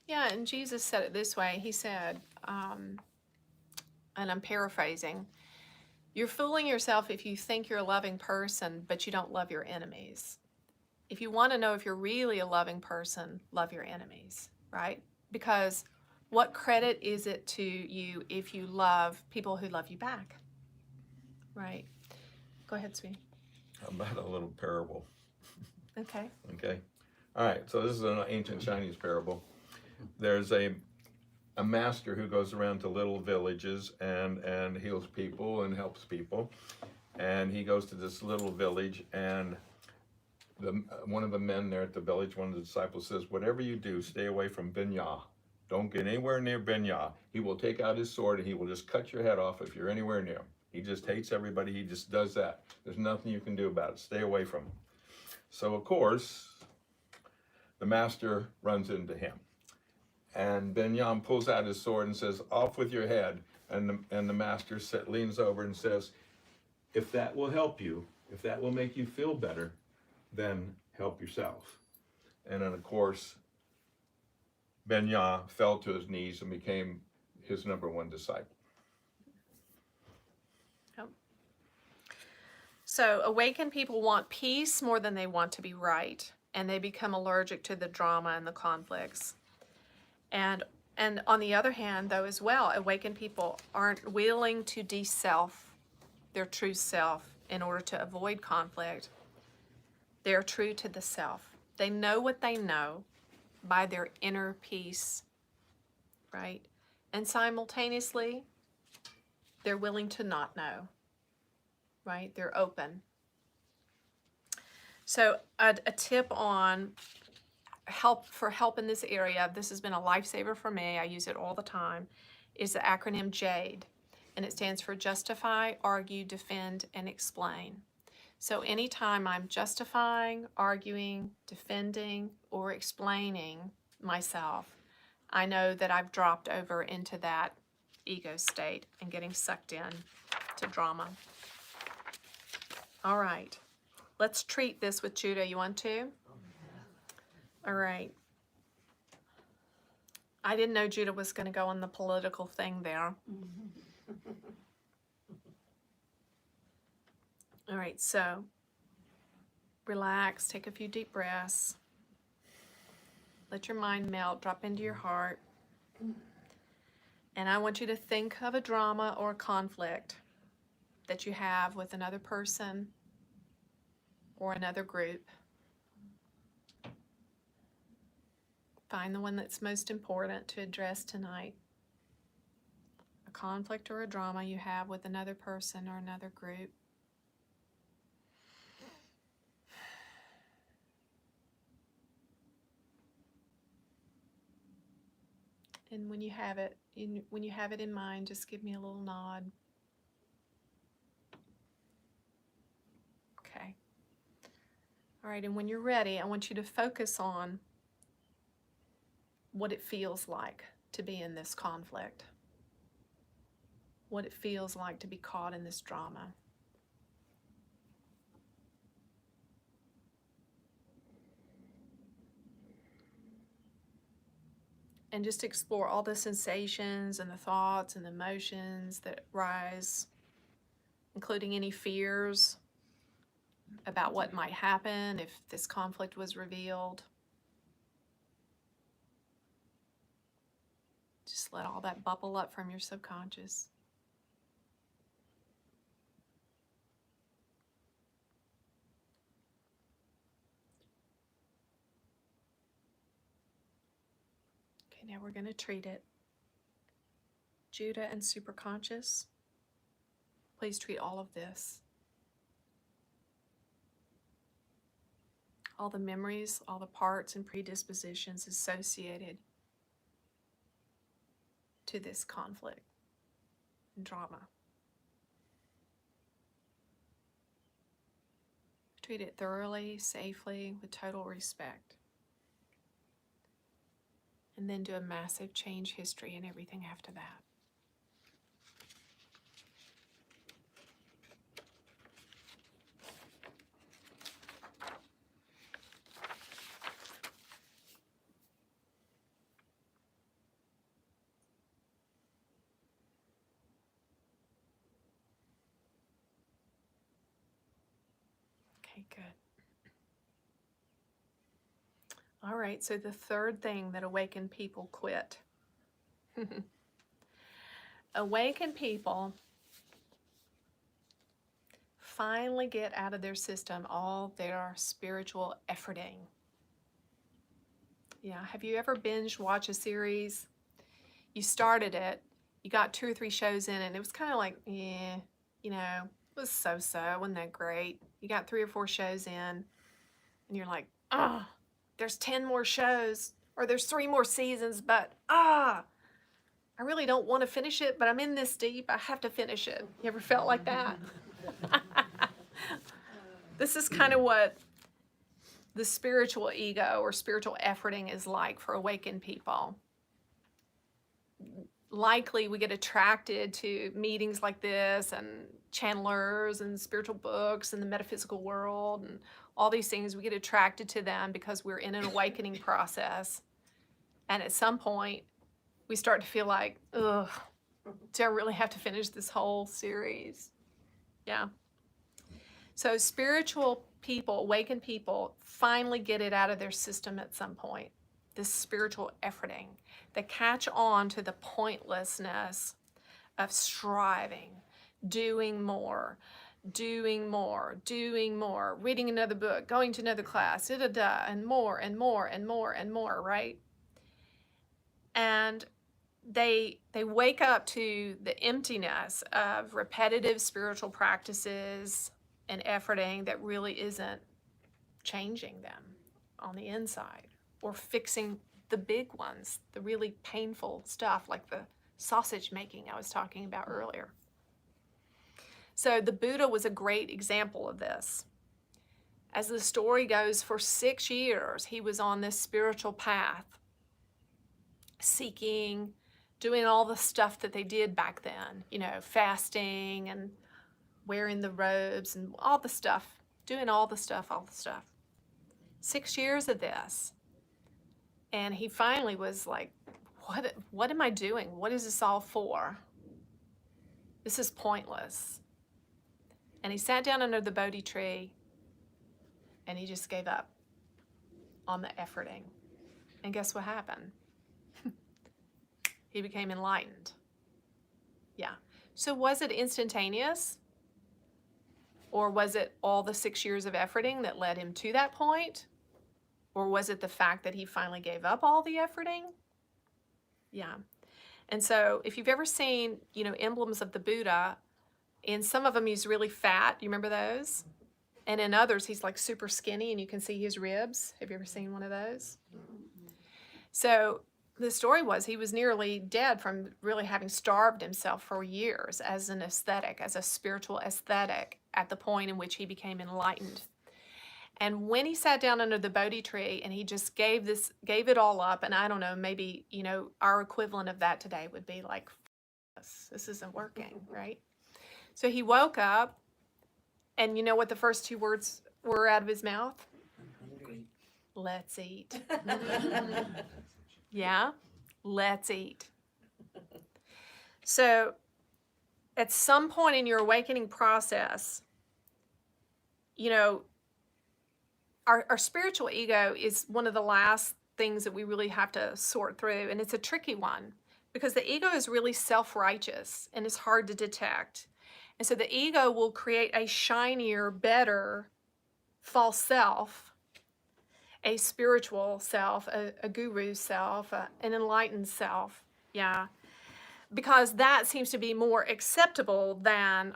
Yeah, and Jesus said it this way. He said, and I'm paraphrasing, you're fooling yourself if you think you're a loving person, but you don't love your enemies. If you want to know if you're really a loving person, love your enemies, right? Because what credit is it to you if you love people who love you back, right? Go ahead, sweetie. How about a little parable? Okay. Okay. All right, so this is an ancient Chinese parable. There's a master who goes around to little villages and heals people and helps people. And he goes to this little village, and one of the men there at the village, one of the disciples, says, whatever you do, stay away from Binya. Don't get anywhere near Binya. He will take out his sword and he will just cut your head off if you're anywhere near him. He just hates everybody. He just does that. There's nothing you can do about it. Stay away from him. So, of course, the master runs into him. And Binyam pulls out his sword and says, off with your head. And the master leans over and says, if that will help you, if that will make you feel better, then help yourself. And then, of course, Binyam fell to his knees and became his #1 disciple. So awakened people want peace more than they want to be right, and they become allergic to the drama and the conflicts. And on the other hand, though, as well, awakened people aren't willing to de-self their true self in order to avoid conflict. They're true to the self. They know what they know by their inner peace, right? And simultaneously, they're willing to not know, right? They're open. So a tip on help in this area, this has been a lifesaver for me, I use it all the time, is the acronym JADE. And it stands for justify, argue, defend, and explain. So anytime I'm justifying, arguing, defending, or explaining myself, I know that I've dropped over into that ego state and getting sucked in to drama. All right. Let's treat this with Judah. You want to? All right. I didn't know Judah was going to go on the political thing there. All right, so relax, take a few deep breaths. Let your mind melt, drop into your heart. And I want you to think of a drama or a conflict that you have with another person or another group. Find the one that's most important to address tonight. A conflict or a drama you have with another person or another group. And when you have it in mind, just give me a little nod. Okay. All right, and when you're ready, I want you to focus on what it feels like to be in this conflict. What it feels like to be caught in this drama. And just explore all the sensations and the thoughts and the emotions that rise, including any fears about what might happen if this conflict was revealed. Just let all that bubble up from your subconscious. Okay, now we're going to treat it. Judah and superconscious, please treat all of this. All the memories, all the parts and predispositions associated to this conflict and drama. Treat it thoroughly, safely, with total respect. And then do a massive change history and everything after that. Okay, good. All right, so the third thing that awakened people quit. Awakened people finally get out of their system all their spiritual efforting. Yeah, have you ever binge watched a series? You started it, you got 2 or 3 shows in, and it was kind of like, yeah, you know, it was so-so, wasn't that great? You got 3 or 4 shows in, and you're like, there's 10 more shows, or there's 3 more seasons, but I really don't want to finish it, but I'm in this deep, I have to finish it. You ever felt like that? This is kind of what the spiritual ego or spiritual efforting is like for awakened people. Likely we get attracted to meetings like this and channelers and spiritual books and the metaphysical world and all these things. We get attracted to them because we're in an awakening process. And at some point, we start to feel like, ugh, do I really have to finish this whole series? Yeah. So spiritual people, awakened people, finally get it out of their system at some point. This spiritual efforting. They catch on to the pointlessness of striving, doing more, doing more, doing more, reading another book, going to another class, and more and more and more and more, right? And they wake up to the emptiness of repetitive spiritual practices and efforting that really isn't changing them on the inside or fixing the big ones, the really painful stuff like the sausage making I was talking about earlier. So the Buddha was a great example of this. As the story goes, for 6 years, he was on this spiritual path, seeking, doing all the stuff that they did back then, you know, fasting and wearing the robes and all the stuff doing all the stuff. 6 years of this. And he finally was like, what am I doing? What is this all for? This is pointless. And he sat down under the Bodhi tree and he just gave up on the efforting. And guess what happened? He became enlightened. Yeah. So was it instantaneous? Or was it all the 6 years of efforting that led him to that point? Or was it the fact that he finally gave up all the efforting? Yeah. And so if you've ever seen, emblems of the Buddha, in some of them he's really fat. You remember those? And in others he's like super skinny and you can see his ribs. Have you ever seen one of those? So the story was he was nearly dead from really having starved himself for years as an aesthetic, as a spiritual aesthetic, at the point in which he became enlightened. And when he sat down under the Bodhi tree and he just gave it all up, and I don't know, maybe, our equivalent of that today would be like, this isn't working, right? So he woke up, and you know what the first 2 words were out of his mouth? Hungry. Let's eat. Yeah, let's eat. So at some point in your awakening process, our spiritual ego is one of the last things that we really have to sort through, and it's a tricky one because the ego is really self-righteous and it's hard to detect. And so the ego will create a shinier, better false self, a spiritual self, a guru self, an enlightened self, yeah, because that seems to be more acceptable than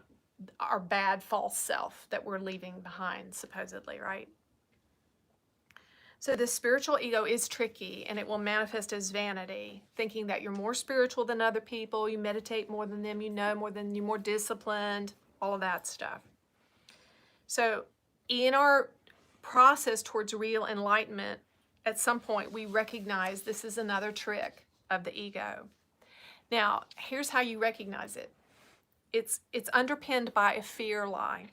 our bad false self that we're leaving behind, supposedly, right? So the spiritual ego is tricky, and it will manifest as vanity, thinking that you're more spiritual than other people, you meditate more than them, you know more than you're more disciplined, all of that stuff. So in our process towards real enlightenment, at some point we recognize this is another trick of the ego. Now, here's how you recognize it. It's underpinned by a fear lie.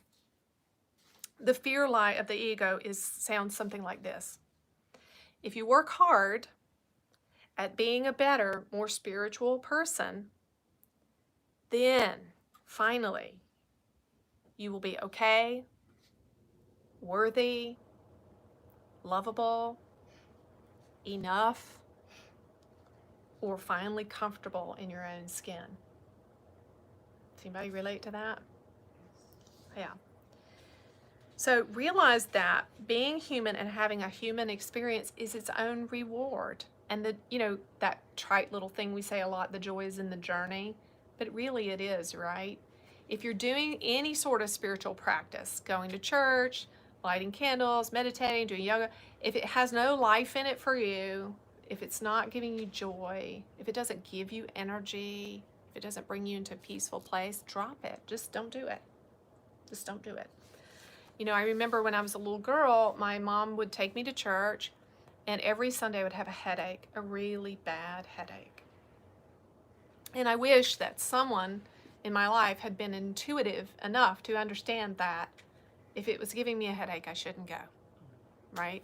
The fear lie of the ego sounds something like this. If you work hard at being a better, more spiritual person, then finally you will be okay, worthy, lovable, enough, or finally comfortable in your own skin. Does anybody relate to that? Yeah. So realize that being human and having a human experience is its own reward. And that trite little thing we say a lot, the joy is in the journey, but really it is, right? If you're doing any sort of spiritual practice, going to church, lighting candles, meditating, doing yoga, if it has no life in it for you, if it's not giving you joy, if it doesn't give you energy, if it doesn't bring you into a peaceful place, drop it. Just don't do it. Just don't do it. I remember when I was a little girl, my mom would take me to church, and every Sunday I would have a headache, a really bad headache. And I wish that someone in my life had been intuitive enough to understand that if it was giving me a headache, I shouldn't go, right?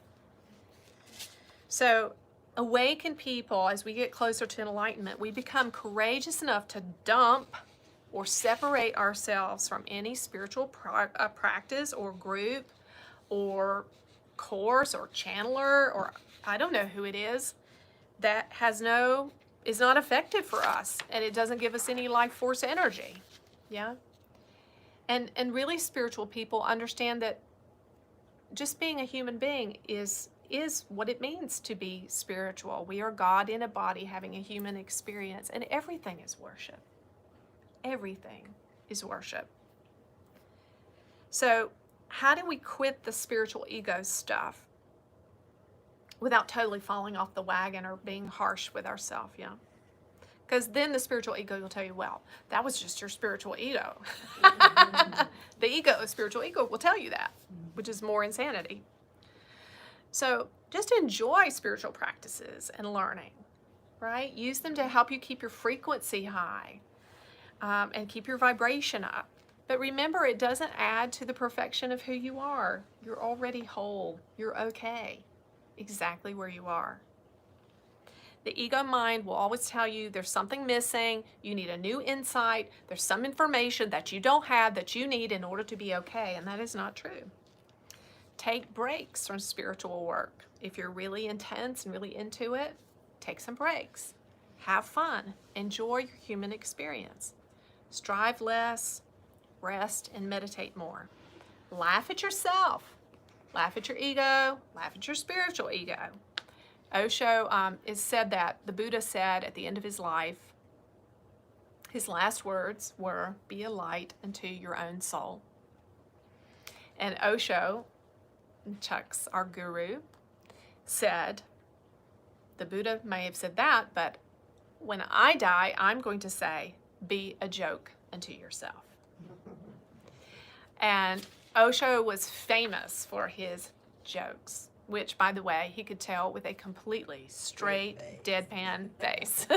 So awakened people, as we get closer to enlightenment, we become courageous enough to dump or separate ourselves from any spiritual practice or group or course or channeler, or I don't know who it is, that is not effective for us, and it doesn't give us any life force energy. Yeah. And really spiritual people understand that just being a human being is what it means to be spiritual. We are God in a body having a human experience, and everything is worship. Everything is worship. So how do we quit the spiritual ego stuff without totally falling off the wagon or being harsh with ourselves? Yeah. Because then the spiritual ego will tell you, well, that was just your spiritual ego. The spiritual ego will tell you that, which is more insanity. So just enjoy spiritual practices and learning, right? Use them to help you keep your frequency high. And keep your vibration up. But remember, it doesn't add to the perfection of who you are. You're already whole. You're okay, exactly where you are. The ego mind will always tell you there's something missing, you need a new insight, there's some information that you don't have that you need in order to be okay, and that is not true. Take breaks from spiritual work. If you're really intense and really into it, take some breaks. Have fun. Enjoy your human experience. Strive less, rest, and meditate more. Laugh at yourself. Laugh at your ego. Laugh at your spiritual ego. Osho is said that the Buddha said at the end of his life, his last words were, "Be a light unto your own soul." And Osho, Chuck's our guru, said, the Buddha may have said that, but when I die, I'm going to say, "Be a joke unto yourself." And Osho was famous for his jokes, which, by the way, he could tell with a completely straight, deadpan face.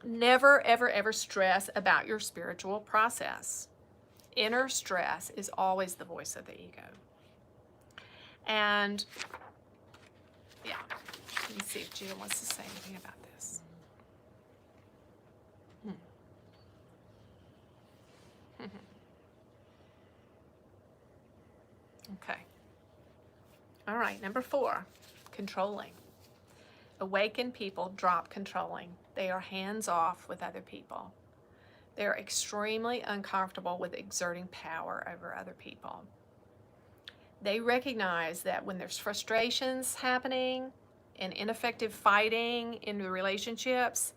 Never, ever, ever stress about your spiritual process. Inner stress is always the voice of the ego. And, yeah, let me see if Judah wants to say anything about this. Okay. All right, number 4, controlling. Awakened people drop controlling. They are hands off with other people. They're extremely uncomfortable with exerting power over other people. They recognize that when there's frustrations happening and ineffective fighting in the relationships,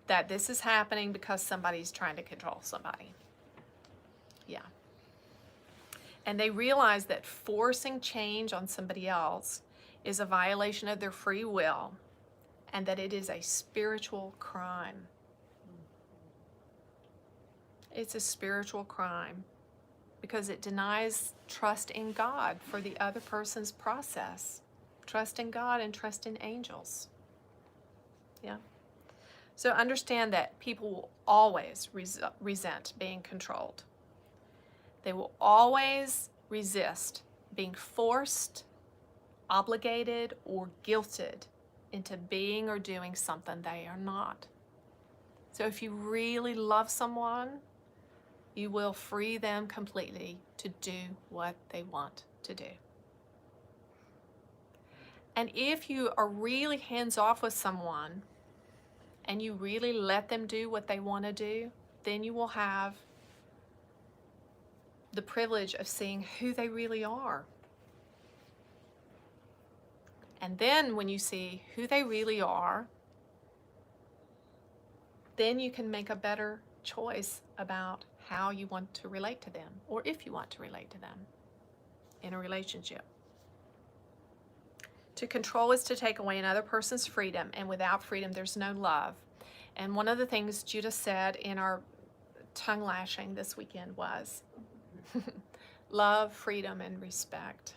that this is happening because somebody's trying to control somebody. Yeah. And they realize that forcing change on somebody else is a violation of their free will, and that it is a spiritual crime. It's a spiritual crime because it denies trust in God for the other person's process. Trust in God and trust in angels. Yeah. So understand that people will always resent being controlled. They will always resist being forced, obligated, or guilted into being or doing something they are not. So if you really love someone, you will free them completely to do what they want to do. And if you are really hands-off with someone and you really let them do what they want to do, then you will have the privilege of seeing who they really are. And then when you see who they really are, then you can make a better choice about how you want to relate to them, or if you want to relate to them in a relationship. To control is to take away another person's freedom, and without freedom, there's no love. And one of the things Judah said in our tongue lashing this weekend was love, freedom, and respect.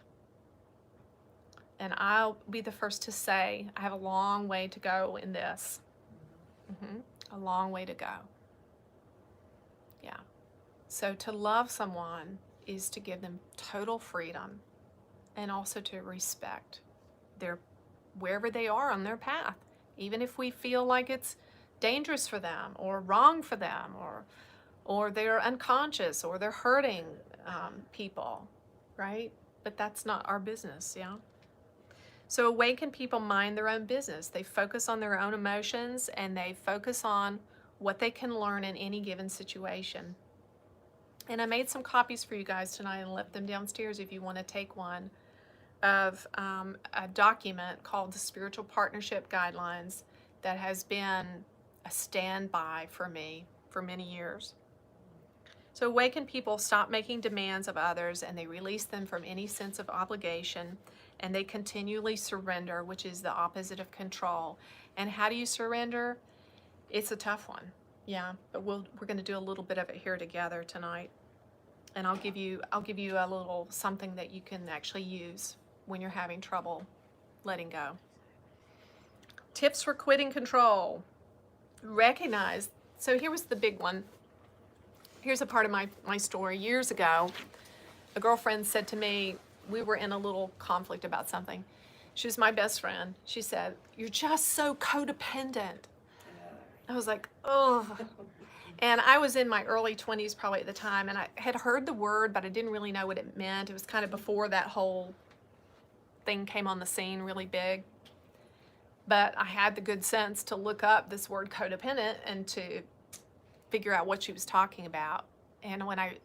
And I'll be the first to say I have a long way to go in this. A long way to go. Yeah. So to love someone is to give them total freedom and also to respect their wherever they are on their path, even if we feel like it's dangerous for them or wrong for them or they're unconscious or they're hurting people, right? But that's not our business, yeah? So awakened people mind their own business. They focus on their own emotions and they focus on what they can learn in any given situation. And I made some copies for you guys tonight and left them downstairs if you want to take one of a document called the Spiritual Partnership Guidelines that has been a standby for me for many years. So awakened people stop making demands of others and they release them from any sense of obligation, and they continually surrender, which is the opposite of control. And how do you surrender? It's a tough one, yeah, but we're going to do a little bit of it here together tonight. And I'll give you a little something that you can actually use when you're having trouble letting go. Tips for quitting control. Recognize, so here was the big one. Here's a part of my story. Years ago, a girlfriend said to me, we were in a little conflict about something. She was my best friend. She said, "You're just so codependent." I was like, oh. And I was in my early 20s probably at the time, and I had heard the word, but I didn't really know what it meant. It was kind of before that whole thing came on the scene really big. But I had the good sense to look up this word codependent and to figure out what she was talking about. And when I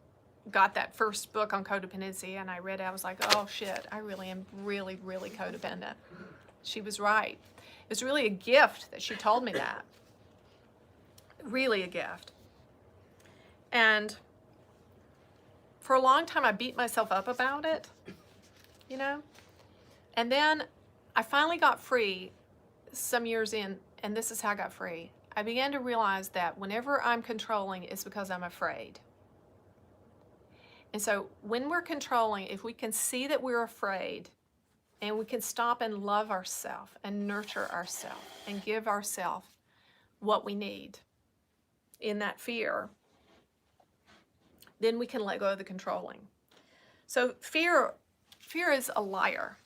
got that first book on codependency and I read it, I was like, oh shit, I really am really, really codependent. She was right. It was really a gift that she told me that. Really a gift. And for a long time, I beat myself up about it, you know? And then I finally got free some years in, and this is how I got free. I began to realize that whenever I'm controlling, it's because I'm afraid. And so when we're controlling, if we can see that we're afraid, and we can stop and love ourselves and nurture ourselves and give ourselves what we need in that fear, then we can let go of the controlling. So fear is a liar.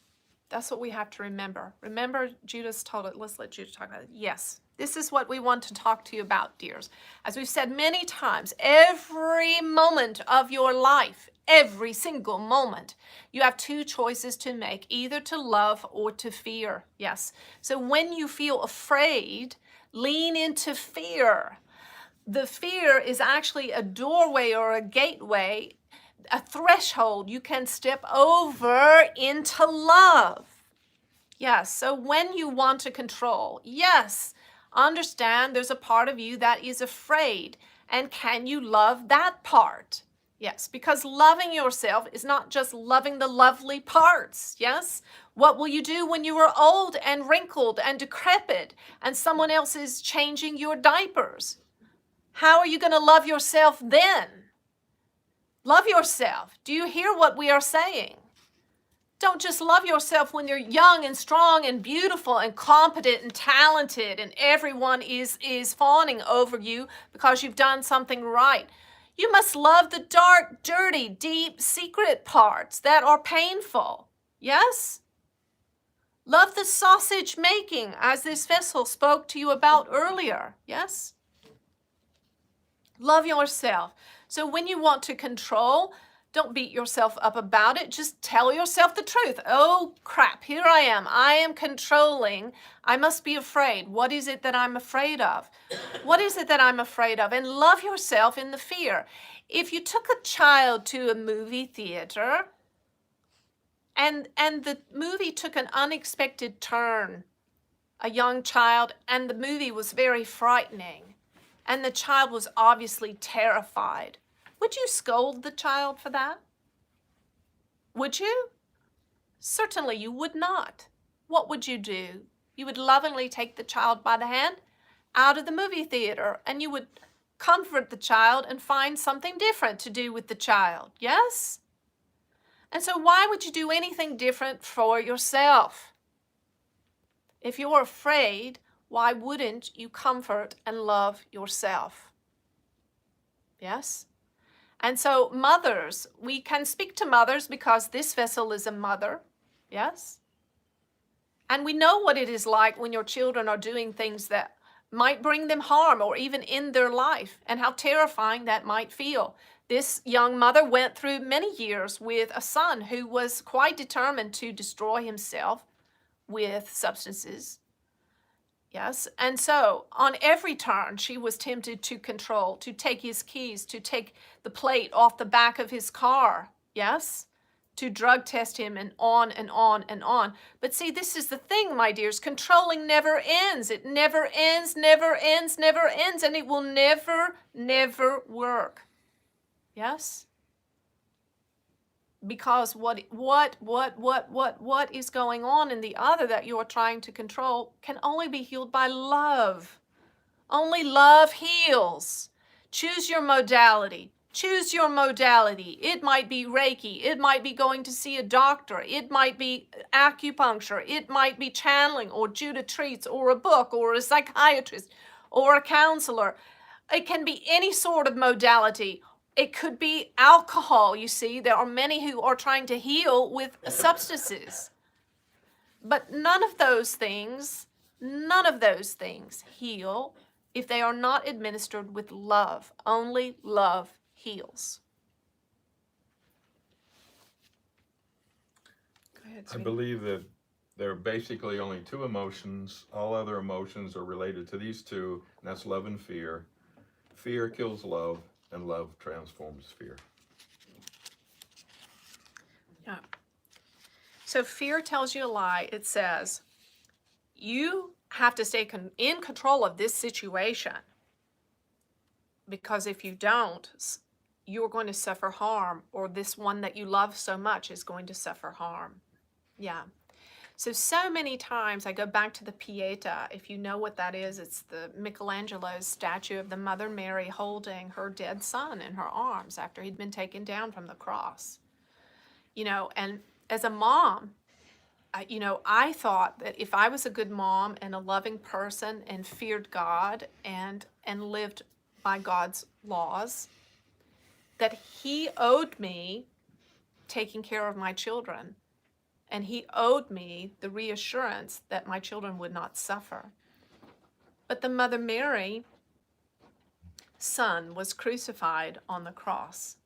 That's what we have to remember. Remember, Judith told it. Let's let Judith talk about it. Yes, this is what we want to talk to you about, dears. As we've said many times, every moment of your life, every single moment, you have two choices to make, either to love or to fear. Yes. So when you feel afraid, lean into fear. The fear is actually a doorway or a gateway, a threshold you can step over into love. Yes, so when you want to control, yes, understand there's a part of you that is afraid. And can you love that part? Yes, because loving yourself is not just loving the lovely parts. Yes? What will you do when you are old and wrinkled and decrepit and someone else is changing your diapers? How are you going to love yourself then? Love yourself. Do you hear what we are saying? Don't just love yourself when you're young and strong and beautiful and competent and talented and everyone is fawning over you because you've done something right. You must love the dark, dirty, deep, secret parts that are painful. Yes? Love the sausage making, as this vessel spoke to you about earlier. Yes? Love yourself. So when you want to control, don't beat yourself up about it. Just tell yourself the truth. Oh, crap, here I am. I am controlling. I must be afraid. What is it that I'm afraid of? What is it that I'm afraid of? And love yourself in the fear. If you took a child to a movie theater and the movie took an unexpected turn, a young child, and the movie was very frightening, and the child was obviously terrified, would you scold the child for that? Would you? Certainly you would not. What would you do? You would lovingly take the child by the hand out of the movie theater, and you would comfort the child and find something different to do with the child. Yes? And so why would you do anything different for yourself? If you're afraid, why wouldn't you comfort and love yourself? Yes? And so mothers, we can speak to mothers because this vessel is a mother. Yes? And we know what it is like when your children are doing things that might bring them harm or even end their life, and how terrifying that might feel. This young mother went through many years with a son who was quite determined to destroy himself with substances. Yes, and so on every turn, she was tempted to control, to take his keys, to take the plate off the back of his car. Yes, to drug test him, and on and on and on. But see, this is the thing, my dears, controlling never ends. It never ends, never ends, never ends, and it will never, never work. Yes? Because what is going on in the other that you are trying to control can only be healed by love. Only love heals. Choose your modality. Choose your modality. It might be Reiki. It might be going to see a doctor. It might be acupuncture. It might be channeling or Judith treats or a book or a psychiatrist or a counselor. It can be any sort of modality. It could be alcohol. You see, there are many who are trying to heal with substances. But none of those things heal if they are not administered with love. Only love heals. Go ahead, I sweetie. believe that there are basically only two emotions. All other emotions are related to these two, and that's love and fear. Fear kills love, and love transforms fear. Yeah. So fear tells you a lie. It says, you have to stay in control of this situation, because if you don't, you're going to suffer harm, or this one that you love so much is going to suffer harm. Yeah. So many times I go back to the Pieta. If you know what that is, it's the Michelangelo's statue of the Mother Mary holding her dead son in her arms after he'd been taken down from the cross. You know, and as a mom, I thought that if I was a good mom and a loving person and feared God and lived by God's laws, that He owed me taking care of my children. And He owed me the reassurance that my children would not suffer. But the Mother Mary son was crucified on the cross.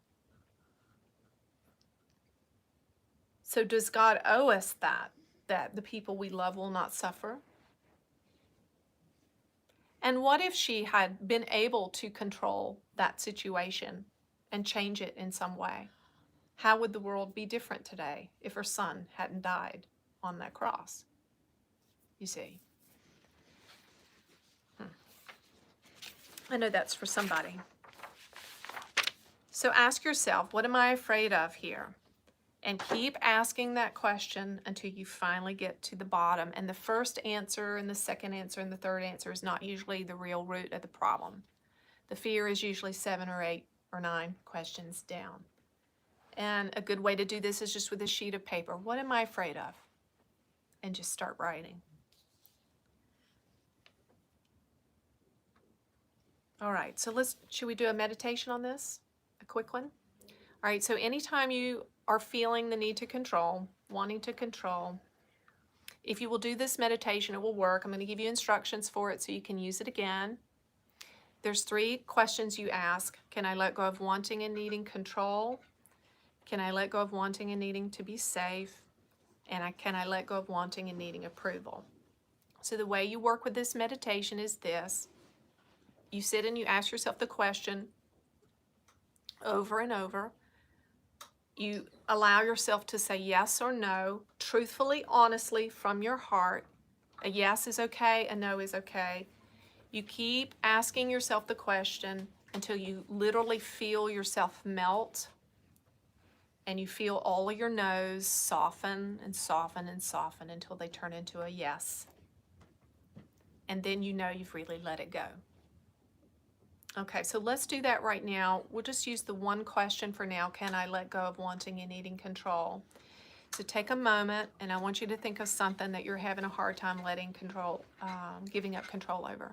So does God owe us that the people we love will not suffer? And what if she had been able to control that situation and change it in some way? How would the world be different today if her son hadn't died on that cross? You see. I know that's for somebody. So ask yourself, what am I afraid of here? And keep asking that question until you finally get to the bottom. And the first answer and the second answer and the third answer is not usually the real root of the problem. The fear is usually 7 or 8 or 9 questions down. And a good way to do this is just with a sheet of paper. What am I afraid of? And just start writing. All right, so should we do a meditation on this? A quick one? All right, so anytime you are feeling the need to control, wanting to control, if you will do this meditation, it will work. I'm going to give you instructions for it so you can use it again. There's 3 questions you ask. Can I let go of wanting and needing control? Can I let go of wanting and needing to be safe? And can I let go of wanting and needing approval? So the way you work with this meditation is this. You sit and you ask yourself the question over and over. You allow yourself to say yes or no, truthfully, honestly, from your heart. A yes is okay, a no is okay. You keep asking yourself the question until you literally feel yourself melt, and you feel all of your no's soften and soften and soften until they turn into a yes. And then you know you've really let it go. Okay, so let's do that right now. We'll just use the one question for now. Can I let go of wanting and needing control? So take a moment, and I want you to think of something that you're having a hard time letting control, giving up control over.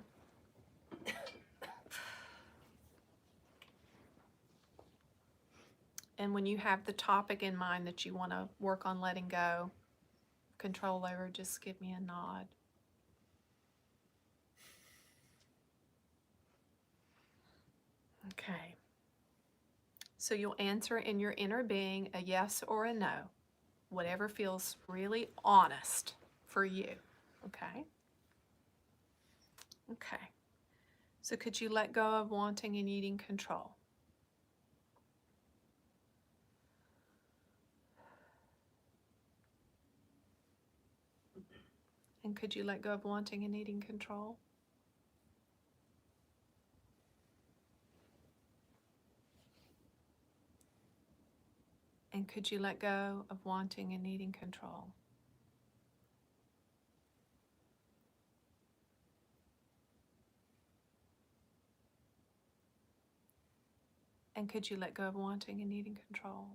And when you have the topic in mind that you want to work on letting go, control over, just give me a nod. Okay. So you'll answer in your inner being a yes or a no, whatever feels really honest for you. Okay? Okay. So could you let go of wanting and needing control? And could you let go of wanting and needing control? And could you let go of wanting and needing control? And could you let go of wanting and needing control?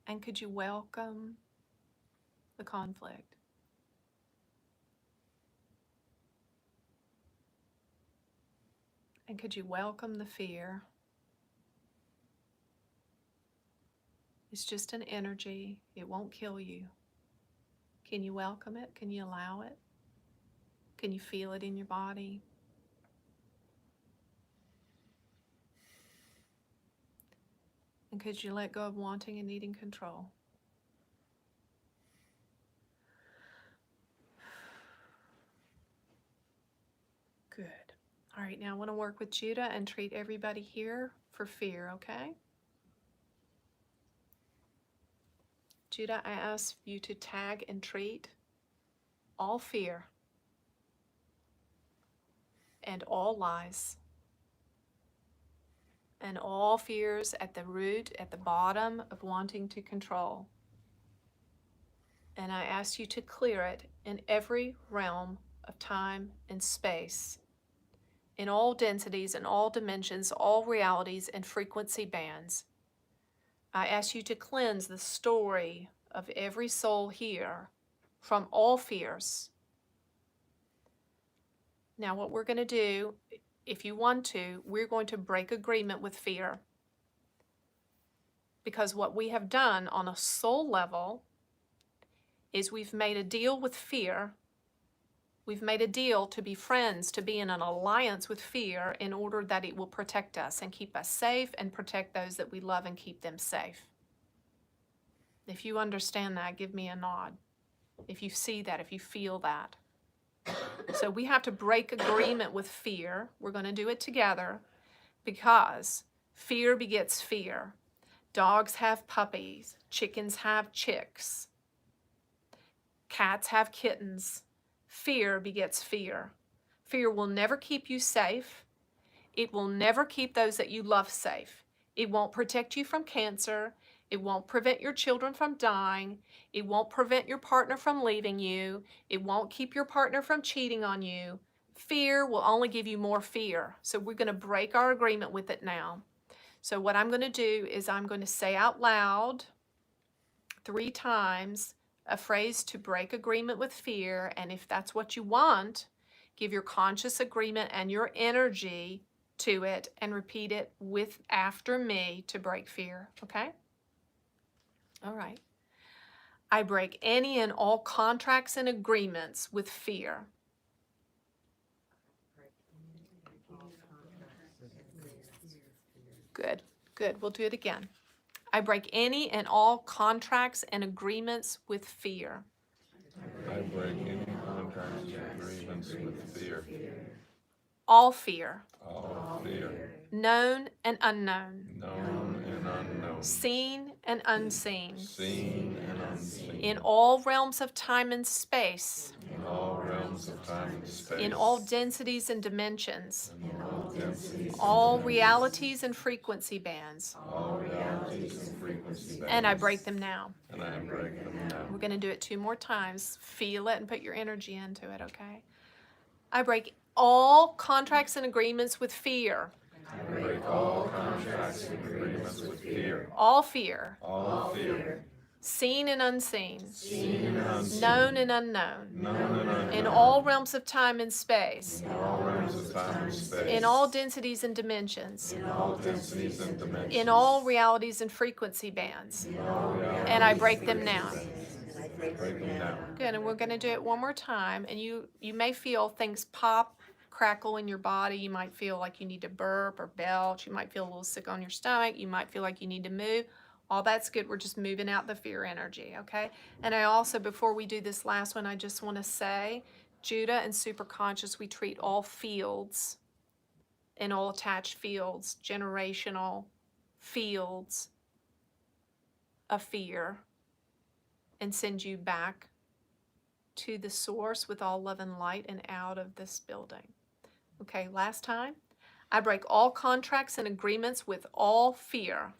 And could you welcome the conflict? And could you welcome the fear? It's just an energy. It won't kill you. Can you welcome it? Can you allow it? Can you feel it in your body? And could you let go of wanting and needing control? Good. All right, now I want to work with Judah and treat everybody here for fear, okay? Judah, I ask you to tag and treat all fear and all lies and all fears at the root, at the bottom of wanting to control. And I ask you to clear it in every realm of time and space, in all densities and all dimensions, all realities and frequency bands. I ask you to cleanse the story of every soul here from all fears. Now, what we're going to do, if you want to, we're going to break agreement with fear. Because what we have done on a soul level is we've made a deal with fear. We've made a deal to be friends, to be in an alliance with fear in order that it will protect us and keep us safe and protect those that we love and keep them safe. If you understand that, give me a nod. If you see that, if you feel that. So we have to break agreement with fear. We're going to do it together because fear begets fear. Dogs have puppies. Chickens have chicks. Cats have kittens. Fear begets fear. Fear will never keep you safe. It will never keep those that you love safe. It won't protect you from cancer. It won't prevent your children from dying. It won't prevent your partner from leaving you. It won't keep your partner from cheating on you. Fear will only give you more fear. So we're going to break our agreement with it now. So what I'm going to do is I'm going to say out loud 3 times a phrase to break agreement with fear. And if that's what you want, give your conscious agreement and your energy to it and repeat it with after me to break fear. Okay? All right. I break any and all contracts and agreements with fear. Good, good. We'll do it again. I break any and all contracts and agreements with fear. I break any contracts and agreements with fear. All fear. All fear. Known and unknown. Known and unknown. Seen and unseen. Seen and unseen. In all realms of time and space. In all realms of time and space. In all densities and dimensions. In all densities. All realities and frequency bands. All realities and frequency bands. And I break them now. And I break them now. We're going to do it 2 more times. Feel it and put your energy into it, okay? I break all contracts and agreements with fear. I break all contracts and agreements with fear. All fear. All fear. Seen and unseen. Seen and unseen. Known and unknown. Known and unknown. In all realms of time and space. In all realms of time and space. In all densities and dimensions. In all densities and dimensions. In all realities and frequency bands. In all realities And I break them now. break them now. Good, and we're going to do it 1 more time. And you may feel things pop, crackle in your body. You might feel like you need to burp or belch. You might feel a little sick on your stomach. You might feel like you need to move. All that's good. We're just moving out the fear energy, okay? And I also, before we do this last one, I just want to say, Judah and Superconscious, we treat all fields and all attached fields, generational fields of fear, and send you back to the source with all love and light and out of this building. Okay, last time. I break all contracts and agreements with all fear.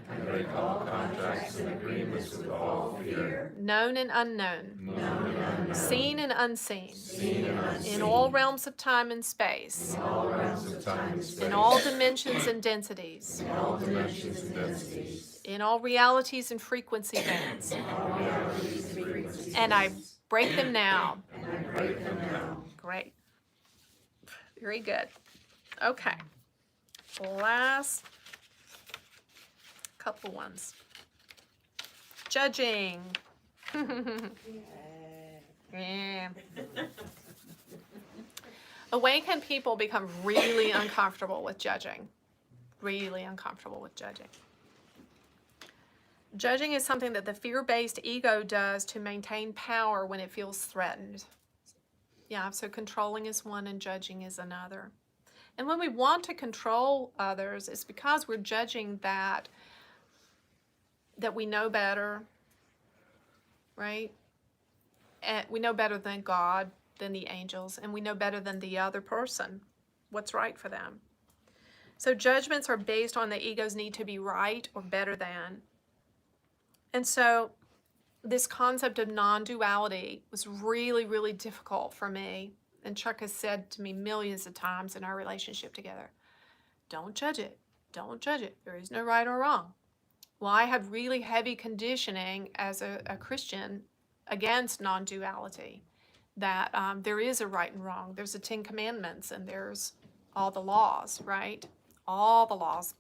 I break all contracts and agreements with all fear. Known and unknown. Known and unknown. Seen and unseen. Seen and unseen. In all realms of time and space. In all realms of time and space. In all dimensions and densities. In all dimensions and densities. In all realities and frequency bands. In all realities and frequencies. And I break them now. And I break them now. Great. Very good. Okay. last couple ones. Judging. Yeah. Awakened people become really uncomfortable with judging. Really uncomfortable with judging. Judging is something that the fear-based ego does to maintain power when it feels threatened. Yeah, so controlling is one and judging is another. And when we want to control others, it's because we're judging that we know better, right? And we know better than God, than the angels, and we know better than the other person what's right for them. So judgments are based on the ego's need to be right or better than. And so this concept of non-duality was really, really difficult for me. And Chuck has said to me millions of times in our relationship together, don't judge it. Don't judge it. There is no right or wrong. Well, I had really heavy conditioning as a Christian against non-duality, that there is a right and wrong. There's the 10 Commandments and there's all the laws, right? All the laws,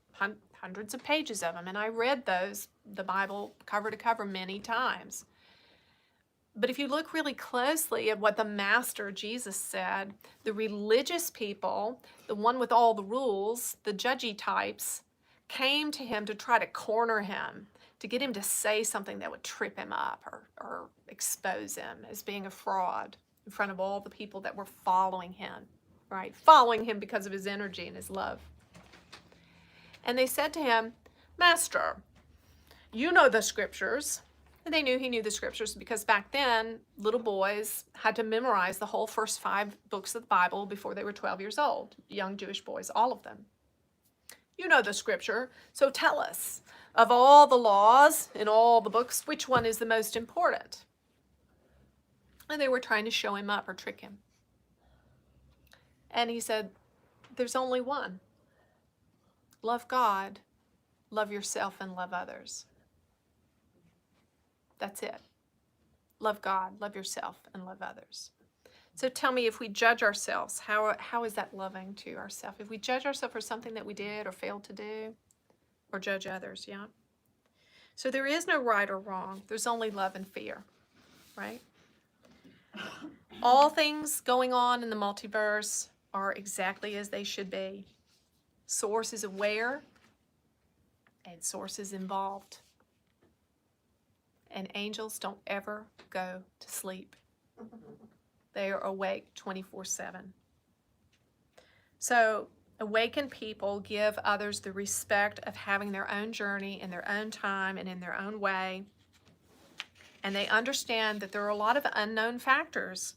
hundreds of pages of them. And I read those, the Bible cover to cover, many times. But if you look really closely at what the Master Jesus said, the religious people, the one with all the rules, the judgy types, came to him to try to corner him, to get him to say something that would trip him up or expose him as being a fraud in front of all the people that were following him, right? Following him because of his energy and his love. And they said to him, Master, you know the scriptures. And they knew he knew the scriptures because back then, little boys had to memorize the whole first 5 books of the Bible before they were 12 years old. Young Jewish boys, all of them. You know the scripture, so tell us, of all the laws in all the books, which one is the most important? And they were trying to show him up or trick him. And he said, there's only one. Love God, love yourself, and love others. That's it. Love God, love yourself, and love others. So tell me, if we judge ourselves, how is that loving to ourselves? If we judge ourselves for something that we did or failed to do, or judge others, yeah? So there is no right or wrong. There's only love and fear, right? All things going on in the multiverse are exactly as they should be. Source is aware, and source is involved. And angels don't ever go to sleep. They are awake 24/7. So awakened people give others the respect of having their own journey in their own time and in their own way. And they understand that there are a lot of unknown factors,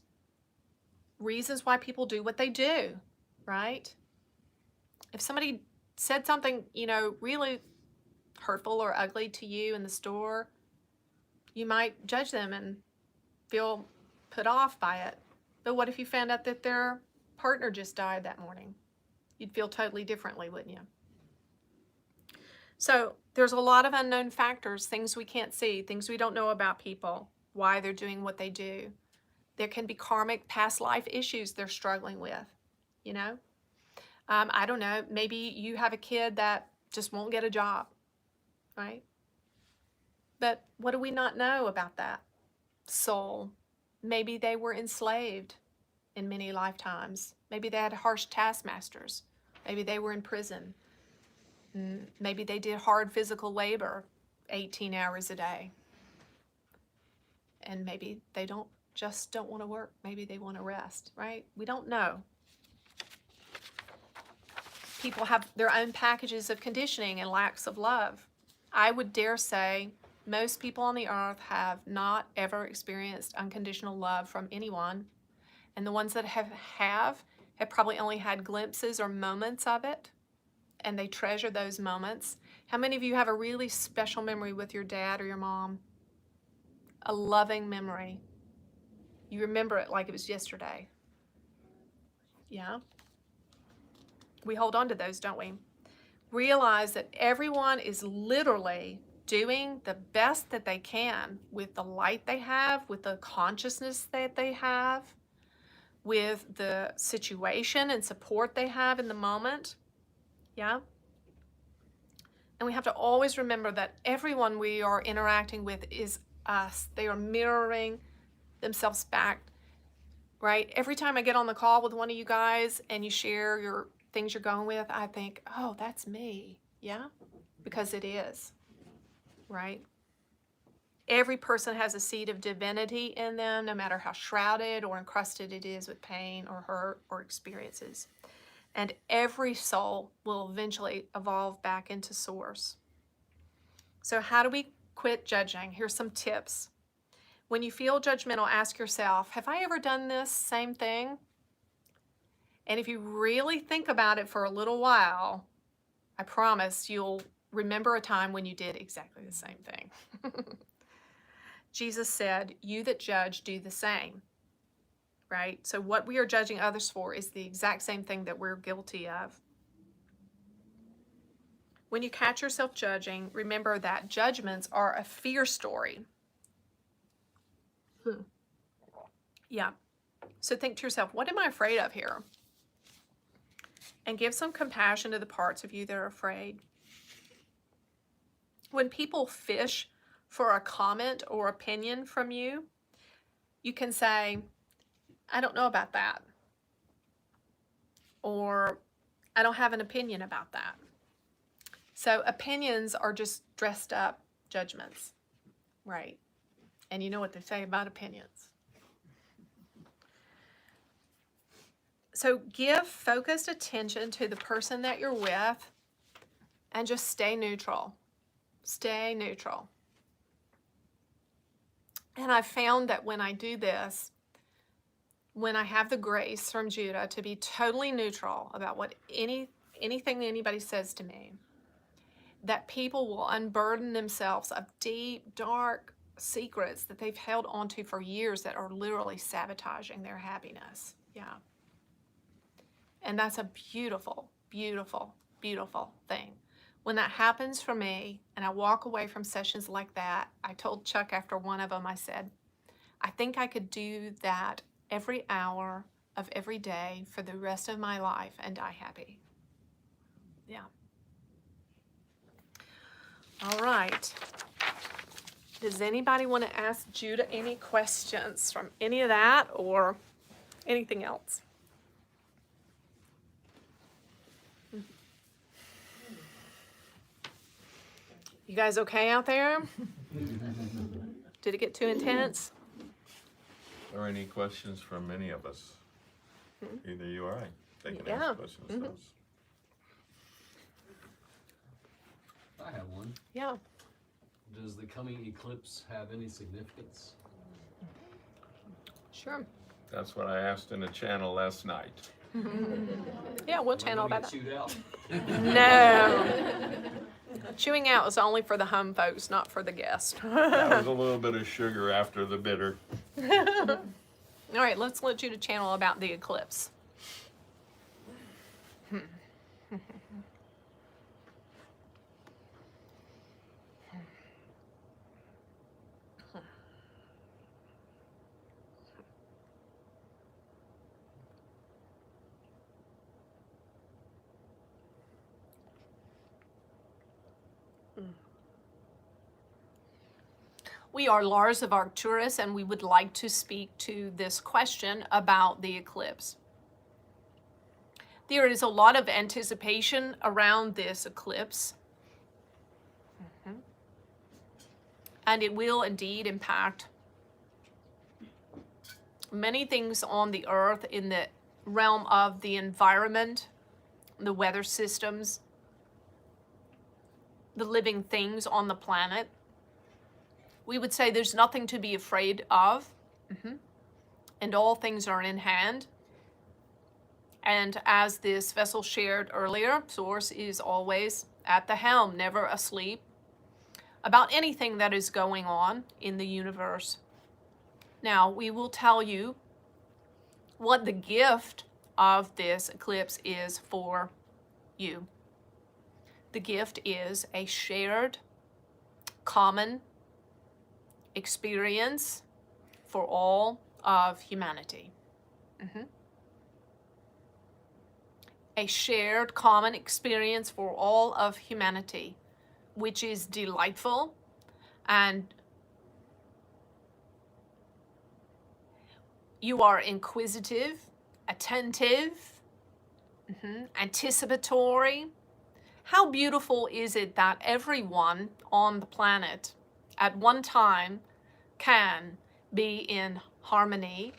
reasons why people do what they do, right? If somebody said something, really hurtful or ugly to you in the store, you might judge them and feel put off by it. But what if you found out that their partner just died that morning? You'd feel totally differently, wouldn't you? So there's a lot of unknown factors, things we can't see, things we don't know about people, why they're doing what they do. There can be karmic past life issues they're struggling with, I don't know, maybe you have a kid that just won't get a job, right? But what do we not know about that soul? Maybe they were enslaved in many lifetimes. Maybe they had harsh taskmasters. Maybe they were in prison. Maybe they did hard physical labor 18 hours a day. And maybe they don't want to work. Maybe they want to rest, right? We don't know. People have their own packages of conditioning and lacks of love. I would dare say most people on the earth have not ever experienced unconditional love from anyone. And the ones that have probably only had glimpses or moments of it. And they treasure those moments. How many of you have a really special memory with your dad or your mom? A loving memory. You remember it like it was yesterday. Yeah? We hold on to those, don't we? Realize that everyone is literally doing the best that they can with the light they have, with the consciousness that they have, with the situation and support they have in the moment. Yeah? And we have to always remember that everyone we are interacting with is us. They are mirroring themselves back, right? Every time I get on the call with one of you guys and you share your things you're going with, I think, oh, that's me. Yeah? Because it is, right? Every person has a seed of divinity in them, no matter how shrouded or encrusted it is with pain or hurt or experiences. And every soul will eventually evolve back into source. So how do we quit judging? Here's some tips. When you feel judgmental, ask yourself, have I ever done this same thing? And if you really think about it for a little while, I promise you'll remember a time when you did exactly the same thing. Jesus said, you that judge, do the same, right? So what we are judging others for is the exact same thing that we're guilty of. When you catch yourself judging, remember that judgments are a fear story. Yeah. So think to yourself, what am I afraid of here? And give some compassion to the parts of you that are afraid. When people fish for a comment or opinion from you, you can say, I don't know about that. Or I don't have an opinion about that. So opinions are just dressed up judgments, right? And you know what they say about opinions. So give focused attention to the person that you're with and just stay neutral. Stay neutral. And I've found that when I do this, when I have the grace from Judah to be totally neutral about what anything anybody says to me, that people will unburden themselves of deep, dark secrets that they've held onto for years that are literally sabotaging their happiness. Yeah. And that's a beautiful, beautiful, beautiful thing. When that happens for me and I walk away from sessions like that, I told Chuck after one of them, I said, I think I could do that every hour of every day for the rest of my life and die happy. Yeah. All right. Does anybody want to ask Judah any questions from any of that or anything else? You guys okay out there? Did it get too intense? Or any questions from any of us? Either you or I. They can Yeah. ask questions to us. I have one. Yeah. Does the coming eclipse have any significance? Sure. That's what I asked in the channel last night. Yeah, we'll channel Am I about gonna get that. chewed out? No. Chewing out is only for the home folks, not for the guest. That was a little bit of sugar after the bitter. All right, let's let Judah channel about the eclipse. We are Lars of Arcturus, and we would like to speak to this question about the eclipse. There is a lot of anticipation around this eclipse, and it will indeed impact many things on the earth in the realm of the environment, the weather systems, the living things on the planet. We would say there's nothing to be afraid of, and all things are in hand. And as this vessel shared earlier, Source is always at the helm, never asleep, about anything that is going on in the universe. Now, we will tell you what the gift of this eclipse is for you. The gift is a shared, common experience for all of humanity. a shared common experience for all of humanity, which is delightful and you are inquisitive, attentive, anticipatory. How beautiful is it that everyone on the planet at one time can be in harmony,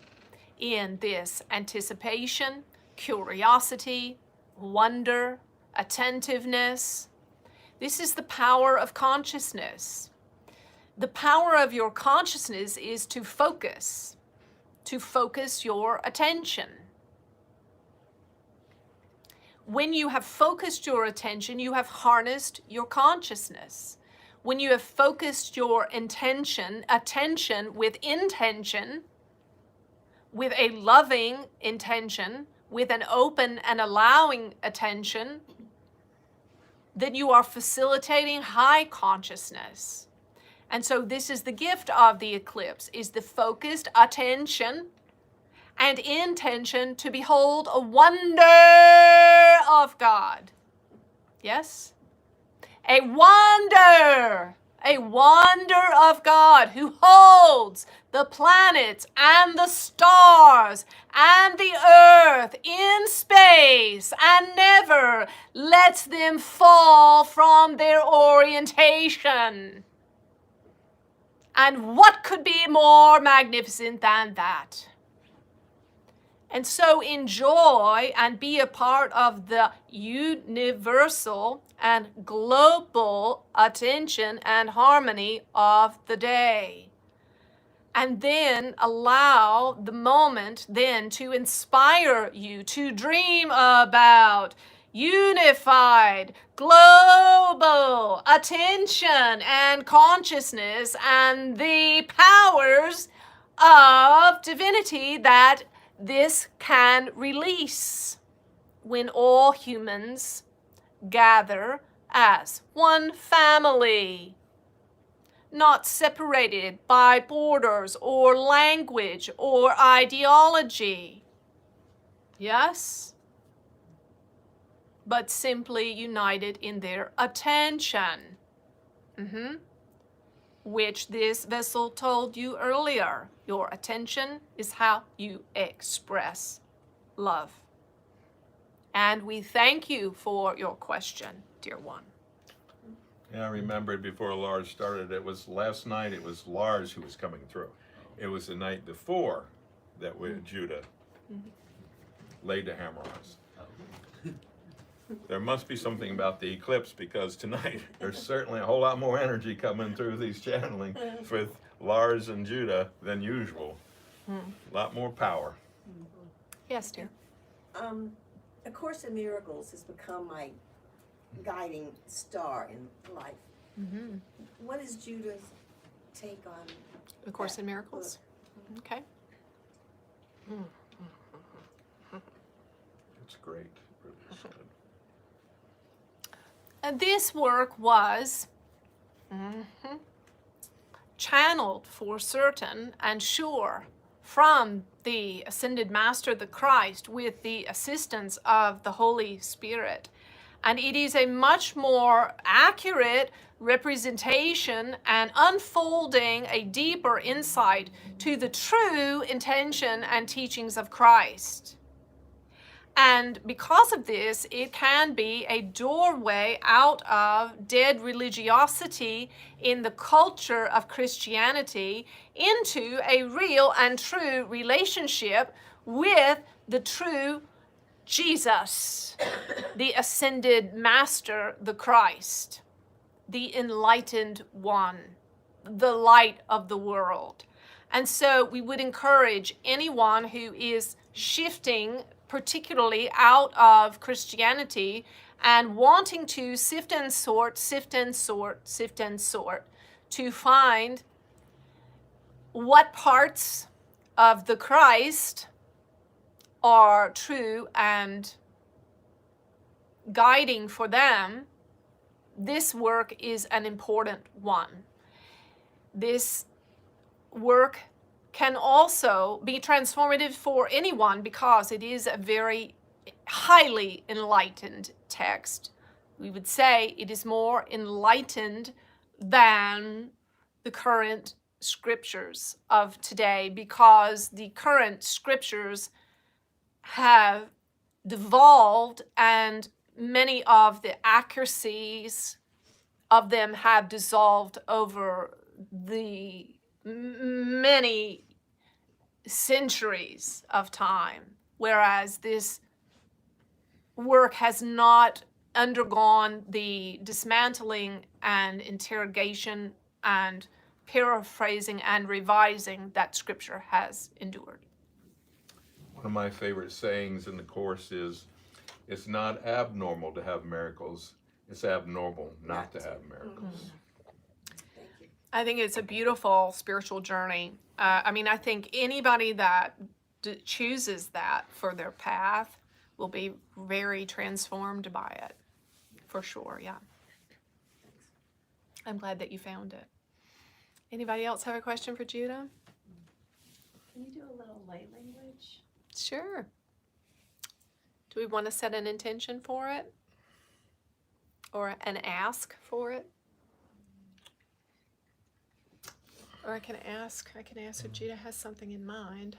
in this anticipation, curiosity, wonder, attentiveness. This is the power of consciousness. The power of your consciousness is to focus your attention. When you have focused your attention, you have harnessed your consciousness. When you have focused your attention with intention, with a loving intention, with an open and allowing attention, then you are facilitating high consciousness. And so this is the gift of the eclipse, is the focused attention and intention to behold a wonder of God. Yes? A wonder of God who holds the planets and the stars and the earth in space and never lets them fall from their orientation. And what could be more magnificent than that? And so enjoy and be a part of the universal and global attention and harmony of the day. And then allow the moment then to inspire you to dream about unified, global attention and consciousness and the powers of divinity that this can release when all humans gather as one family, not separated by borders or language or ideology. Yes? But simply united in their attention. Which this vessel told you earlier. Your attention is how you express love. And we thank you for your question, dear one. Yeah, I remembered before Lars started, it was last night, it was Lars who was coming through. It was the night before that Judah laid the hammer on us. There must be something about the eclipse, because tonight there's certainly a whole lot more energy coming through these channeling with Lars and Judah than usual. A lot more power. Yes, dear. A Course in Miracles has become my guiding star in life. What is Judah's take on A Course in Miracles? Okay. It's great. Really is good. This work was channeled for certain and sure from the Ascended Master, the Christ, with the assistance of the Holy Spirit. And it is a much more accurate representation and unfolding a deeper insight to the true intention and teachings of Christ. And because of this, it can be a doorway out of dead religiosity in the culture of Christianity into a real and true relationship with the true Jesus, the Ascended Master, the Christ, the enlightened one, the light of the world. And so we would encourage anyone who is shifting particularly out of Christianity and wanting to sift and sort, to find what parts of the Christ are true and guiding for them. This work is an important one. This work can also be transformative for anyone because it is a very highly enlightened text. We would say it is more enlightened than the current scriptures of today, because the current scriptures have devolved and many of the accuracies of them have dissolved over the many centuries of time, whereas this work has not undergone the dismantling and interrogation and paraphrasing and revising that scripture has endured. One of my favorite sayings in the Course is, it's not abnormal to have miracles, it's abnormal not to have miracles. Thank you. I think it's a beautiful spiritual journey. I mean, I think anybody that chooses that for their path will be very transformed by it, for sure, yeah. I'm glad that you found it. Anybody else have a question for Judah? Can you do a little light language? Sure. Do we want to set an intention for it? Or an ask for it? Or I can ask if Judah has something in mind.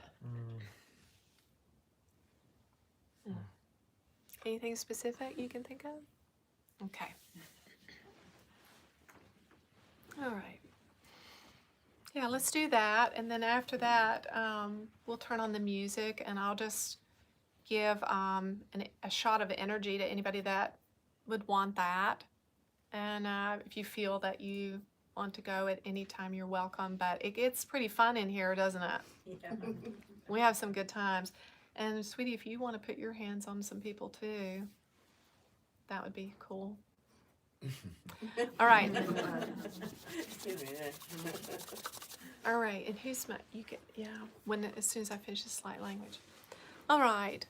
Anything specific you can think of? Okay. All right. Yeah, let's do that. And then after that, we'll turn on the music, and I'll just give a shot of energy to anybody that would want that. And if you feel that you want to go at any time, you're welcome. But it gets pretty fun in here, doesn't it? Yeah. We have some good times. And sweetie, if you want to put your hands on some people too, that would be cool. All right. All right. And who's my, you get, yeah, as soon as I finish this light language. All right.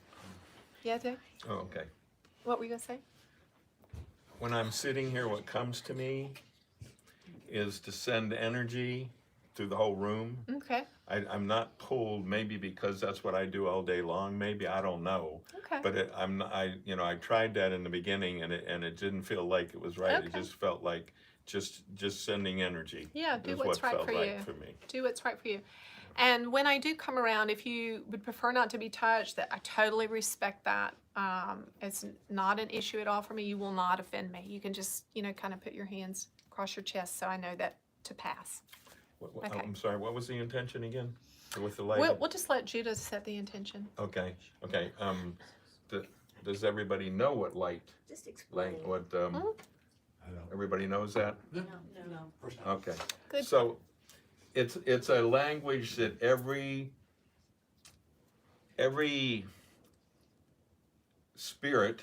Yeah, Dave? Oh, okay. What were you going to say? When I'm sitting here, what comes to me is to send energy through the whole room. Okay. I'm not pulled, maybe because that's what I do all day long. Maybe, I don't know. Okay. But I tried that in the beginning, and it didn't feel like it was right. It Okay. just felt like just sending energy. Yeah, do is what's what right felt for right you. for me. Do what's right for you. And when I do come around, if you would prefer not to be touched, that I totally respect that. It's not an issue at all for me. You will not offend me. You can just, kind of put your hands across your chest so I know that to pass. Okay. I'm sorry, what was the intention again? With the light? We'll just let Judah set the intention. Okay. Does everybody know what light, Just explain. everybody knows that? No. Okay. Good. So it's a language that every spirit,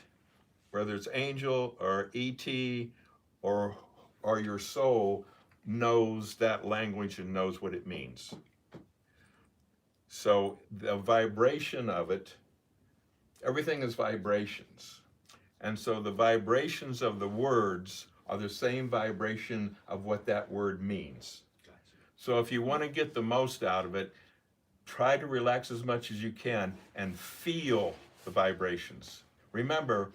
whether it's angel or ET or your soul, knows that language and knows what it means. So the vibration of it, everything is vibrations. And so the vibrations of the words are the same vibration of what that word means. So if you want to get the most out of it, try to relax as much as you can and feel the vibrations. Remember,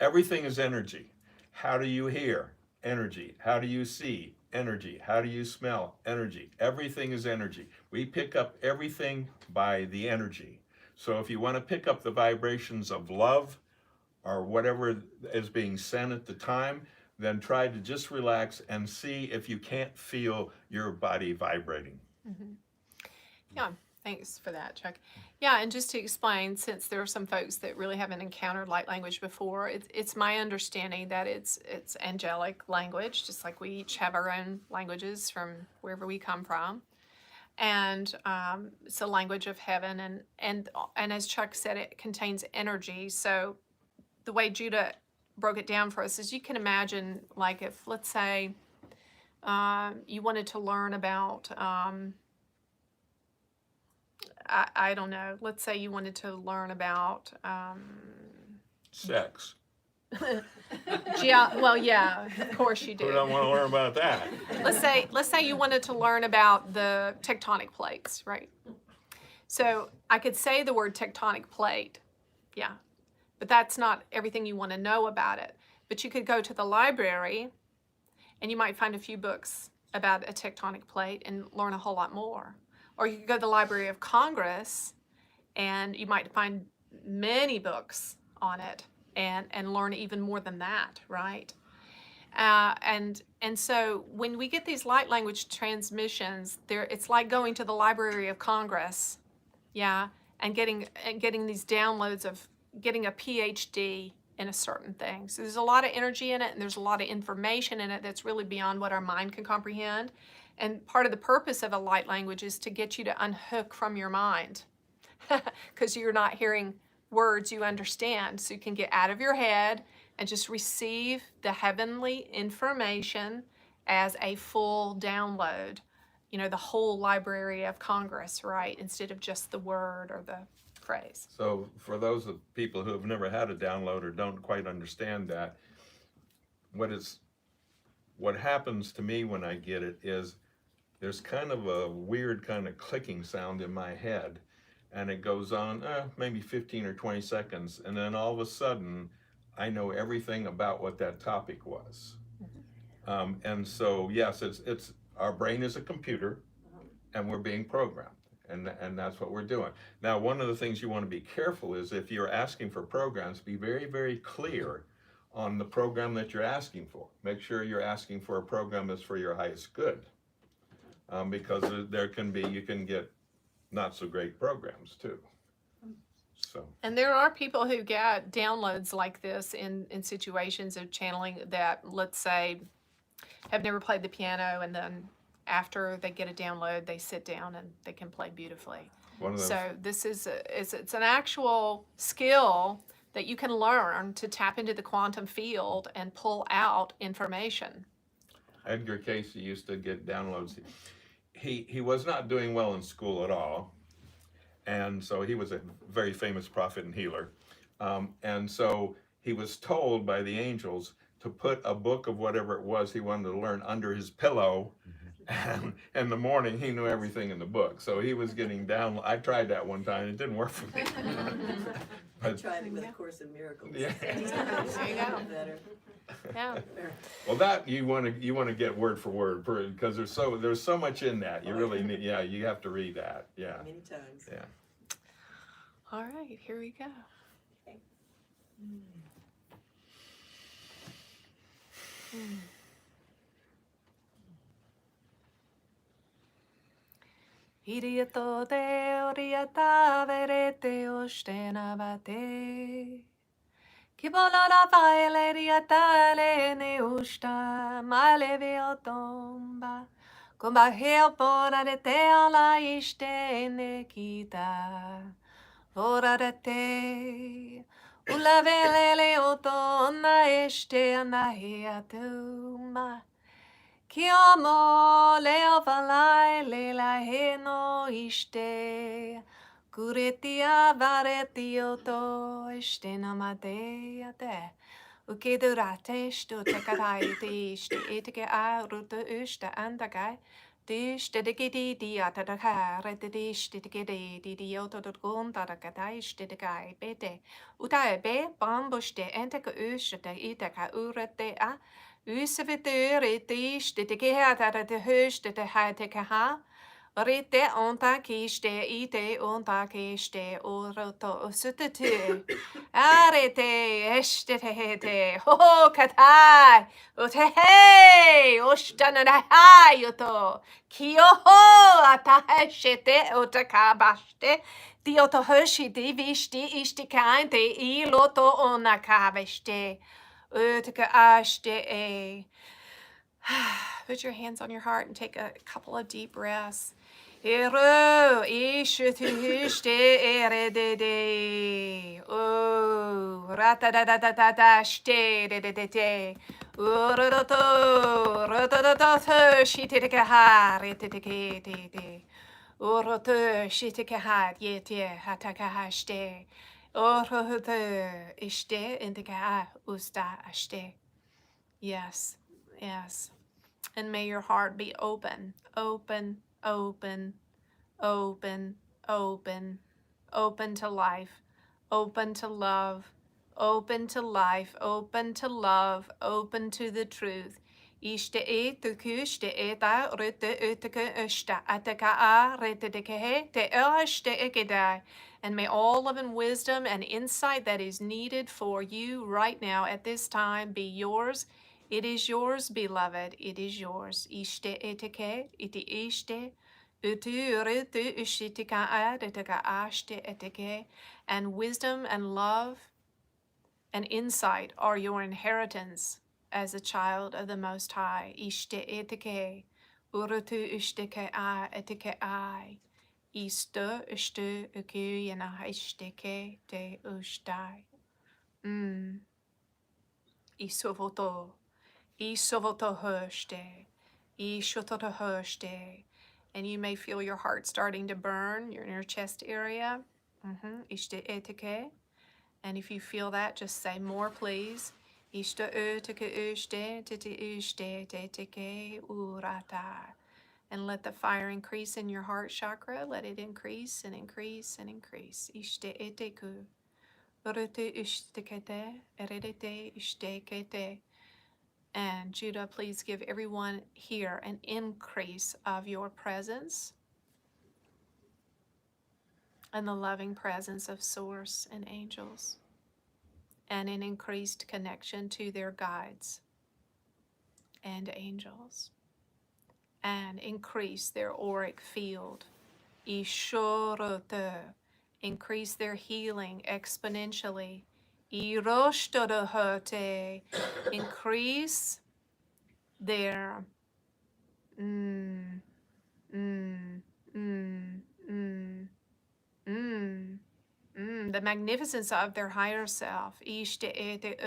everything is energy. How do you hear? Energy. How do you see? Energy. How do you smell? Energy. Everything is energy. We pick up everything by the energy. So if you want to pick up the vibrations of love or whatever is being sent at the time, then try to just relax and see if you can't feel your body vibrating. Mm-hmm. Yeah, thanks for that, Chuck. Yeah, and just to explain, since there are some folks that really haven't encountered light language before, it's my understanding that it's angelic language, just like we each have our own languages from wherever we come from. And it's a language of heaven, and as Chuck said, it contains energy. So the way Judah broke it down for us is, you can imagine, like, if, let's say, you wanted to learn about I don't know. Let's say you wanted to learn about Sex. yeah, of course you do. Who don't want to learn about that? Let's say you wanted to learn about the tectonic plates, right? So I could say the word tectonic plate, yeah, but that's not everything you want to know about it. But you could go to the library and you might find a few books about a tectonic plate and learn a whole lot more. Or you could go to the Library of Congress and you might find many books on it and learn even more than that, right? And so when we get these light language transmissions, it's like going to the Library of Congress, yeah, and getting these downloads of getting a PhD in a certain thing. So there's a lot of energy in it, and there's a lot of information in it that's really beyond what our mind can comprehend. And part of the purpose of a light language is to get you to unhook from your mind, because you're not hearing words you understand, so you can get out of your head and just receive the heavenly information as a full download, you know, the whole Library of Congress, right, instead of just the word or the phrase. So for those of people who have never had a download or don't quite understand that, what happens to me when I get it is there's kind of a weird kind of clicking sound in my head, and it goes on maybe 15 or 20 seconds, and then all of a sudden I know everything about what that topic was. And so yes, it's our brain is a computer, and we're being programmed, and that's what we're doing. Now, one of the things you want to be careful is if you're asking for programs, be very, very clear on the program that you're asking for. Make sure you're asking for a program that's for your highest good, because you can get not so great programs too. So. And there are people who get downloads like this in situations of channeling that, let's say, have never played the piano, and then after they get a download, they sit down and they can play beautifully. So this it's an actual skill that you can learn to tap into the quantum field and pull out information. Edgar Cayce used to get downloads. He was not doing well in school at all, and so he was a very famous prophet and healer. And so he was told by the angels to put a book of whatever it was he wanted to learn under his pillow, and in the morning he knew everything in the book. So he was getting down. I tried that one time, it didn't work for me. I tried it with A Course in Miracles. Yeah. There you go. Better. Yeah. Well, that you want to get word for word, because there's so much in that. You really need, you have to read that. Yeah. Many times. Yeah. All right, here we go. Okay. Iriato te oriata verete ostenavate. Kibola la faele riata le ne usta male veotomba. Kumba helpora de te ala iste ne kita. Ora de te. Ula velele otona este anahiatumba. Kiamo leo valai lela heno iste. Kuretia varetio to este namadea te. Ukidurate sto tekarai te iste etike a ruto usta andagai. Diste de gidi diata da kare de diste de gidi di dioto dot gonta da kadaiste de gai bete. Utai be bambuste enteka usta de iteka urete a. Usavitør iste de gehata de höste de hateka ha. Rite onta kiste ite onta kiste oroto sututu. Arete este te ho katai. Utehe ostana da hayoto. Kyoho ataheshete otakabaste. Dioto hoshi divishti istikainte iloto onakaveste. Put your hands on your heart and take a couple of deep breaths. Hero ishte eredede. Oh, rata da da da da da shte de de de de. Oroto rototo shite ha rete de de de. Oroto shite ha yete hataka hashte. Oroto ishte indika usta ashte. Yes, yes. And may your heart be open, open, open, open, open, open to life, open to love, open to life, open to love, open to the truth. Ishte e tukushte e ta rute utaka ushta ataka a rete dekehe te ashte ekedai. And may all love and wisdom and insight that is needed for you right now at this time be yours. It is yours, beloved. It is yours. Ishte eteke, iti ishte. And wisdom and love and insight are your inheritance as a child of the Most High. Ishte etike, urutu ishteke I etike I. Isto ishte uku yana ishteke te ustai. Isovoto, isovoto hoshte, ishototo hoshte. And you may feel your heart starting to burn. You're in your chest area. Ishte etike. And if you feel that, just say more, please. Ishta utike ushte titi ushte tetike urata. And let the fire increase in your heart chakra. Let it increase and increase and increase. Ishte eteku. Urute ishtekete. Eredete ishtekete. And Judah, please give everyone here an increase of your presence and the loving presence of Source and angels, and an increased connection to their guides and angels, and increase their auric field. Ishorote, increase their healing exponentially. Iroshtorote, increase their mm, mm, mm, mm, the magnificence of their higher self. Ishte ete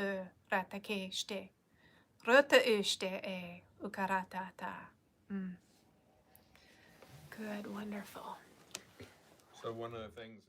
ratakeshte. Ruta ishte ukaratata. Good, wonderful. So one of the things